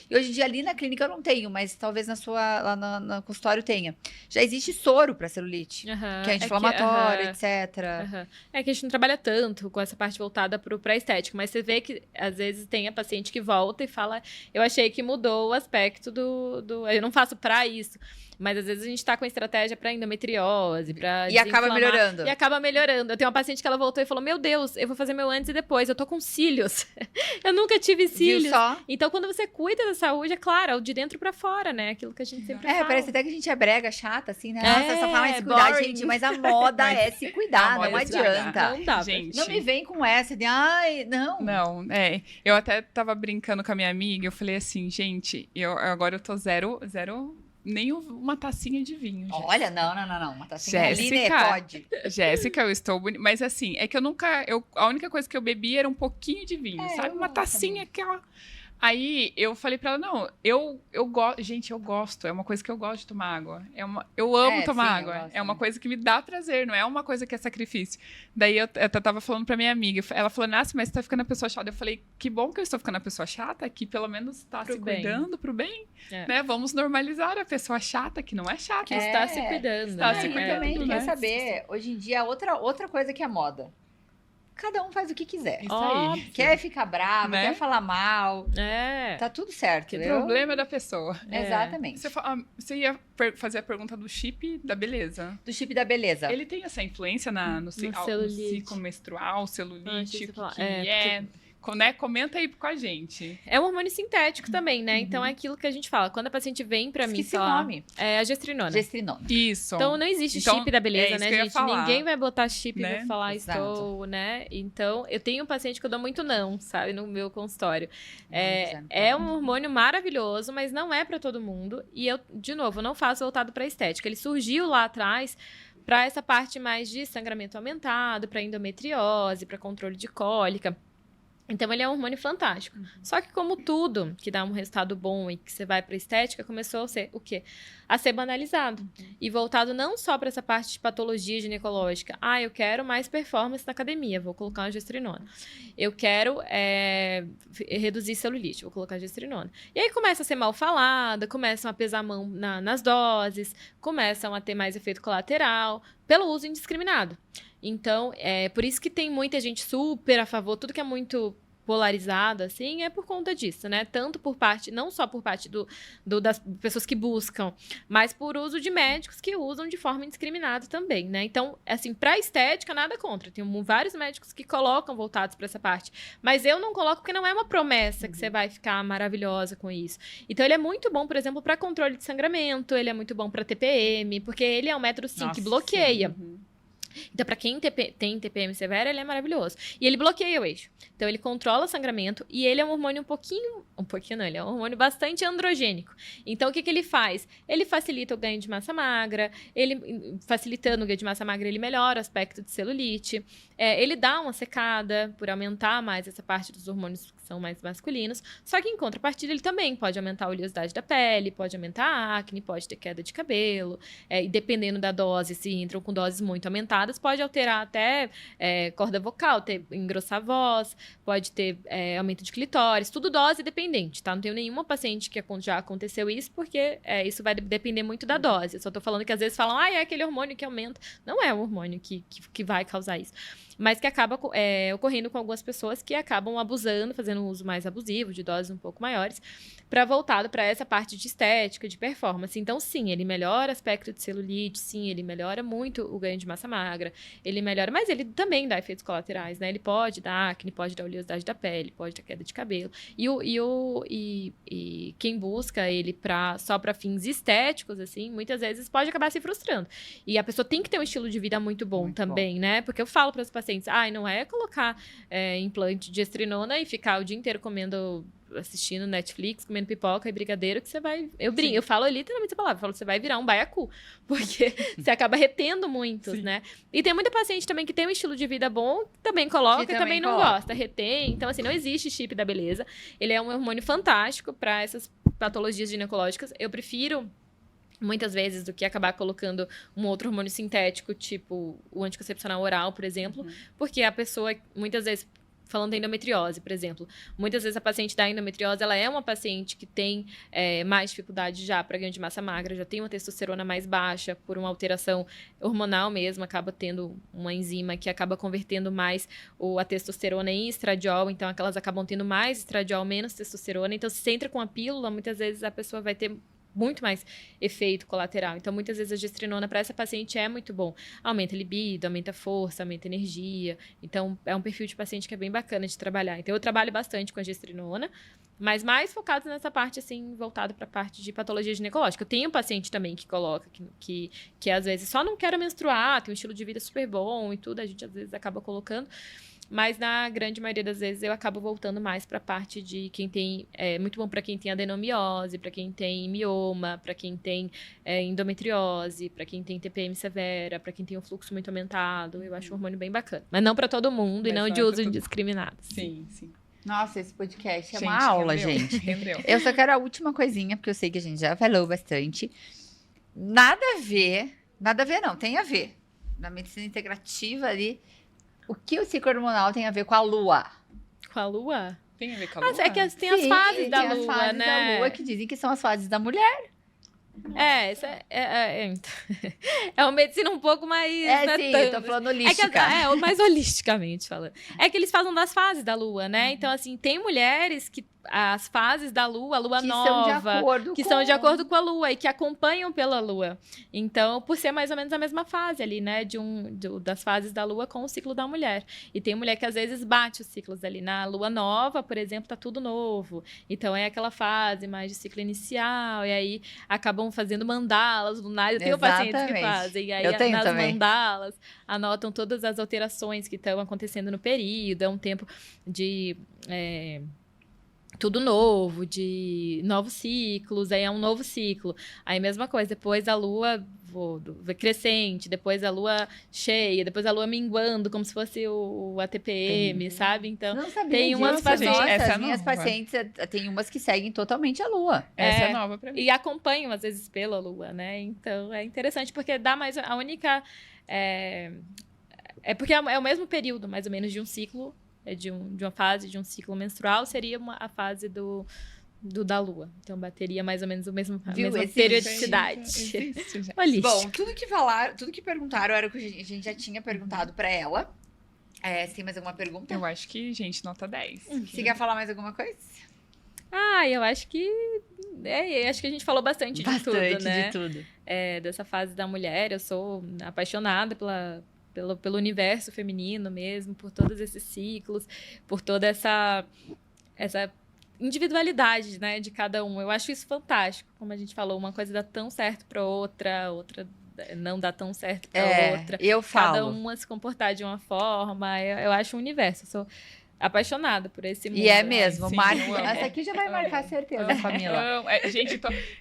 B: E hoje em dia, ali na clínica eu não tenho, mas talvez lá no consultório tenha. Já existe soro para celulite, que é anti-inflamatório, etc.
C: É que a gente não trabalha tanto com essa parte voltada para a estética, mas você vê que, às vezes, tem a paciente que volta e fala, eu achei que mudou o aspecto eu não faço para isso. Mas às vezes a gente tá com estratégia para endometriose, para
B: E acaba melhorando.
C: E acaba melhorando. Eu tenho uma paciente que ela voltou e falou, meu Deus, eu vou fazer meu antes e depois, eu tô com cílios. Eu nunca tive cílios.
B: Viu só?
C: Então, quando você cuida da saúde, é claro, é o de dentro para fora, né? Aquilo que a gente sempre fala.
B: Parece até que a gente é brega, chata, assim, né? Nossa, só fala em se cuidar,
C: boring.
B: gente. Mas a moda é se cuidar, não adianta.
C: Não dá,
A: gente.
B: Não me vem com essa de, ai, não.
A: Não, eu até tava brincando com a minha amiga, eu falei assim, gente, agora eu tô zero, nem uma tacinha de vinho. Jéssica.
B: Olha, não. Uma tacinha ali, né? Pode.
A: Jéssica, eu estou bonita. Mas assim, é que a única coisa que eu bebi era um pouquinho de vinho, sabe? Uma tacinha que ela... Aí eu falei pra ela, não, eu gosto, gente, eu gosto, é uma coisa que eu gosto de tomar água. Eu amo tomar água. É uma coisa que me dá prazer, não é uma coisa que é sacrifício. Daí eu tava falando pra minha amiga, ela falou, Nasce, mas você tá ficando a pessoa chata. Eu falei, que bom que eu estou ficando a pessoa chata, que pelo menos tá se cuidando pro bem, né? Vamos normalizar a pessoa chata, que não é chata.
C: Que está se cuidando.
A: Está se cuidando,
B: também quer saber, hoje em dia, outra coisa que é moda. Cada um faz o que quiser.
A: Isso aí.
B: Quer ficar bravo, quer falar mal. Tá tudo certo.
A: Que problema da pessoa.
B: Exatamente.
A: Você ia fazer a pergunta do chip da beleza.
B: Do chip da beleza.
A: Ele tem essa influência no ciclo menstrual, celulite, né? Comenta aí com a gente.
C: É um hormônio sintético também, né? Então é aquilo que a gente fala. Quando a paciente vem pra mim
B: Esqueci o nome.
C: É a gestrinona.
A: Isso.
C: Então não existe chip da beleza, né, gente? Ninguém vai botar chip
A: né?
C: E vai falar estou, né? Então eu tenho um paciente que eu dou muito não, sabe? No meu consultório. É um hormônio maravilhoso, mas não é pra todo mundo. E eu, de novo, não faço voltado pra estética. Ele surgiu lá atrás pra essa parte mais de sangramento aumentado, pra endometriose, pra controle de cólica. Então, ele é um hormônio fantástico. Só que, como tudo que dá um resultado bom e que você vai para estética, começou a ser o quê? A ser banalizado. E voltado não só para essa parte de patologia ginecológica. Eu quero mais performance na academia, vou colocar uma gestrinona. Eu quero reduzir celulite, vou colocar gestrinona. E aí começa a ser mal falada, começam a pesar a mão nas doses, começam a ter mais efeito colateral, pelo uso indiscriminado. Então, por isso que tem muita gente super a favor, tudo que é muito polarizado, assim, é por conta disso, né? Tanto por parte, não só por parte das pessoas que buscam, mas por uso de médicos que usam de forma indiscriminada também, né? Então, assim, pra estética, nada contra. Tem vários médicos que colocam voltados pra essa parte. Mas eu não coloco porque não é uma promessa que você vai ficar maravilhosa com isso. Então, ele é muito bom, por exemplo, pra controle de sangramento, ele é muito bom pra TPM, porque ele é um método, sim, que bloqueia. Então, para quem tem TPM severa, ele é maravilhoso. E ele bloqueia o eixo. Então, ele controla o sangramento e ele é um hormônio ele é um hormônio bastante androgênico. Então, o que ele faz? Ele facilita o ganho de massa magra, facilitando o ganho de massa magra, ele melhora o aspecto de celulite, ele dá uma secada por aumentar mais essa parte dos hormônios que são mais masculinos, só que em contrapartida ele também pode aumentar a oleosidade da pele, pode aumentar a acne, pode ter queda de cabelo, e dependendo da dose, se entram com doses muito aumentadas, pode alterar até corda vocal, engrossar a voz, pode ter aumento de clitóris, tudo dose dependente, tá? Não tenho nenhuma paciente que já aconteceu isso, porque isso vai depender muito da dose. Eu só tô falando que às vezes falam, é aquele hormônio que aumenta. Não é o hormônio que vai causar isso. Mas que acaba ocorrendo com algumas pessoas que acabam abusando, fazendo um uso mais abusivo, de doses um pouco maiores, voltado para essa parte de estética, de performance. Então, sim, ele melhora o aspecto de celulite, sim, ele melhora muito o ganho de massa magra, ele melhora, mas ele também dá efeitos colaterais, né? Ele pode dar acne, pode dar oleosidade da pele, pode dar queda de cabelo. E quem busca ele só para fins estéticos, assim, muitas vezes pode acabar se frustrando. E a pessoa tem que ter um estilo de vida muito bom também, né? Porque eu falo para os pacientes, não é colocar implante de gestrinona e ficar o dia inteiro assistindo Netflix, comendo pipoca e brigadeiro, que você vai... Eu falo literalmente essa palavra, eu falo, você vai virar um baiacu, porque você acaba retendo muitos, né? E tem muita paciente também que tem um estilo de vida bom, também coloca e também não gosta, retém. Então, assim, não existe chip da beleza. Ele é um hormônio fantástico para essas patologias ginecológicas. Eu prefiro muitas vezes do que acabar colocando um outro hormônio sintético, tipo o anticoncepcional oral, por exemplo, porque a pessoa, muitas vezes, falando da endometriose, por exemplo. Muitas vezes a paciente da endometriose, ela é uma paciente que tem mais dificuldade já para ganho de massa magra, já tem uma testosterona mais baixa, por uma alteração hormonal mesmo, acaba tendo uma enzima que acaba convertendo mais a testosterona em estradiol, então elas acabam tendo mais estradiol, menos testosterona. Então, se você entra com a pílula, muitas vezes a pessoa vai ter muito mais efeito colateral. Então, muitas vezes a gestrinona para essa paciente é muito bom. Aumenta a libido, aumenta a força, aumenta a energia. Então, é um perfil de paciente que é bem bacana de trabalhar. Então, eu trabalho bastante com a gestrinona, mas mais focado nessa parte, assim, voltado para a parte de patologia ginecológica. Eu tenho um paciente também que coloca que às vezes só não quero menstruar, tem um estilo de vida super bom e tudo, a gente às vezes acaba colocando. Mas na grande maioria das vezes eu acabo voltando mais para a parte de quem tem... muito bom para quem tem adenomiose, para quem tem mioma, para quem tem endometriose, para quem tem TPM severa, para quem tem um fluxo muito aumentado. Eu acho o hormônio bem bacana. Mas não para todo mundo e não de uso indiscriminado.
A: Sim, sim.
B: Nossa, esse podcast é uma aula, gente.
A: Rendeu.
B: Eu só quero a última coisinha, porque eu sei que a gente já falou bastante. Nada a ver não, tem a ver. Na medicina integrativa ali... O que o ciclo hormonal tem a ver com a lua?
C: Com a lua?
A: Tem a ver com a lua?
C: É que tem as fases da lua,
B: as fases da lua que dizem que são as fases da mulher.
C: Essa é uma medicina um pouco mais...
B: sim, eu tô falando holística.
C: Mais holisticamente falando. É que eles falam das fases da lua, né? Então, assim, tem mulheres que as fases da lua, a lua
B: que
C: nova,
B: são
C: de acordo com a lua e que acompanham pela lua. Então, por ser mais ou menos a mesma fase ali, né, das fases da lua com o ciclo da mulher. E tem mulher que às vezes bate os ciclos ali. Na lua nova, por exemplo, tá tudo novo. Então, é aquela fase mais de ciclo inicial, e aí acabam fazendo mandalas lunares. Eu tenho pacientes que fazem. E aí, nas mandalas, anotam todas as alterações que estão acontecendo no período. É um tempo de... tudo novo, de novos ciclos, aí é um novo ciclo. Aí mesma coisa, depois a lua crescente, depois a lua cheia, depois a lua minguando, como se fosse a TPM, sabe? Então,
B: não sabia
C: tem umas pacientes...
B: As minhas pacientes, tem umas que seguem totalmente a lua.
A: Essa é nova pra mim.
C: E acompanham, às vezes, pela lua, né? Então, é interessante, porque dá mais... A única... porque é o mesmo período, mais ou menos, de um ciclo, de uma fase de um ciclo menstrual, seria a fase da lua. Então, bateria mais ou menos a mesma periodicidade.
B: Bom, tudo que perguntaram era o que a gente já tinha perguntado pra ela. Você tem mais alguma pergunta?
A: Eu acho que, gente, nota 10.
B: Você quer falar mais alguma coisa?
C: Eu acho que... acho que a gente falou bastante de tudo, né?
B: De tudo.
C: Dessa fase da mulher. Eu sou apaixonada pelo universo feminino mesmo, por todos esses ciclos, por toda essa individualidade, né, de cada um. Eu acho isso fantástico, como a gente falou, uma coisa dá tão certo para outra não dá tão certo para outra. Cada uma se comportar de uma forma, eu acho um universo. Eu sou apaixonada por esse mundo.
B: E é mesmo.
A: Sim,
B: essa aqui já vai marcar certeza, Camila.
A: Gente,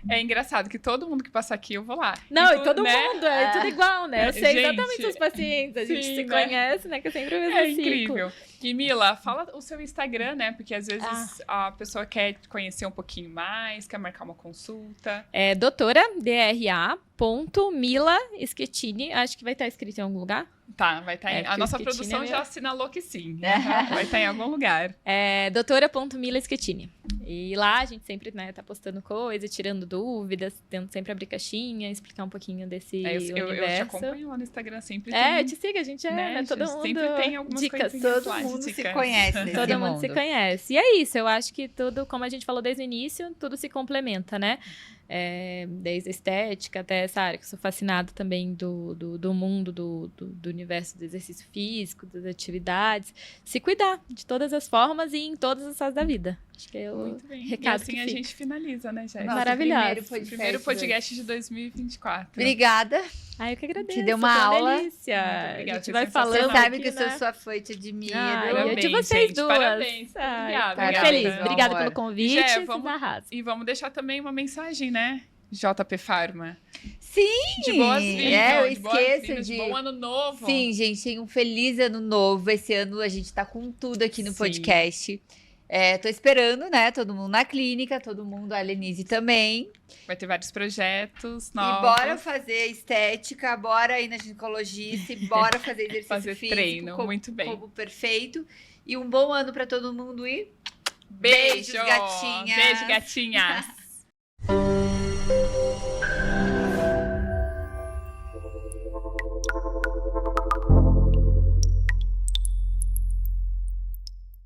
A: é engraçado que todo mundo que passa aqui, eu vou lá.
C: Não, e todo mundo, é tudo igual, né? Eu sei exatamente os pacientes, a gente se conhece, né? Que é sempre o mesmo ciclo.
A: Incrível. E Mila, fala o seu Instagram, né? Porque às vezes a pessoa quer conhecer um pouquinho mais, quer marcar uma consulta.
C: É doutora.dra.Mila Schettini. Acho que vai estar escrito em algum lugar.
A: Tá, vai estar a nossa produção já assinalou que sim. Vai estar em algum lugar.
C: doutora.Mila Schettini. E lá a gente sempre, né, tá postando coisa, tirando dúvidas, tentando sempre abrir caixinha, explicar um pouquinho desse universo.
A: Eu te acompanho lá no Instagram, sempre tem...
C: eu te sigo, a gente né? Todo mundo...
A: Sempre tem algumas
C: dicas.
B: Todo mundo se conhece nesse
C: Todo mundo se conhece. E é isso, eu acho que tudo, como a gente falou desde o início, tudo se complementa, né? Desde a estética até essa área, que eu sou fascinada também do mundo, do universo do exercício físico, das atividades. Se cuidar de todas as formas e em todas as fases da vida. Acho que é o recado.
A: E assim a gente finaliza, né, Jéssica?
C: Maravilhoso.
A: Primeiro podcast de 2024.
B: Obrigada.
C: Eu que agradeço.
B: Te deu uma aula.
C: Delícia.
A: Obrigada,
C: a gente vai falando.
B: Você sabe
C: aqui,
B: que eu sou
C: né?
B: sua fã, te admiro.
C: Eu de vocês
A: gente,
C: duas.
A: Parabéns. Obrigada.
C: Muito feliz. Obrigada pelo convite.
A: E vamos deixar também uma mensagem, né? JP Pharma.
B: Sim!
A: De boas-vindas.
B: Eu esqueço de...
A: Bom ano novo.
B: Sim, gente, um feliz ano novo. Esse ano a gente tá com tudo aqui no podcast. Tô esperando, né? Todo mundo na clínica, todo mundo, a Lenise também.
A: Vai ter vários projetos novos.
B: E bora fazer estética, bora ir na ginecologista, e bora fazer exercício físico.
A: Treino, muito bem.
B: Como perfeito. E um bom ano pra todo mundo e
A: beijo,
B: gatinhas.
A: Beijo, gatinhas.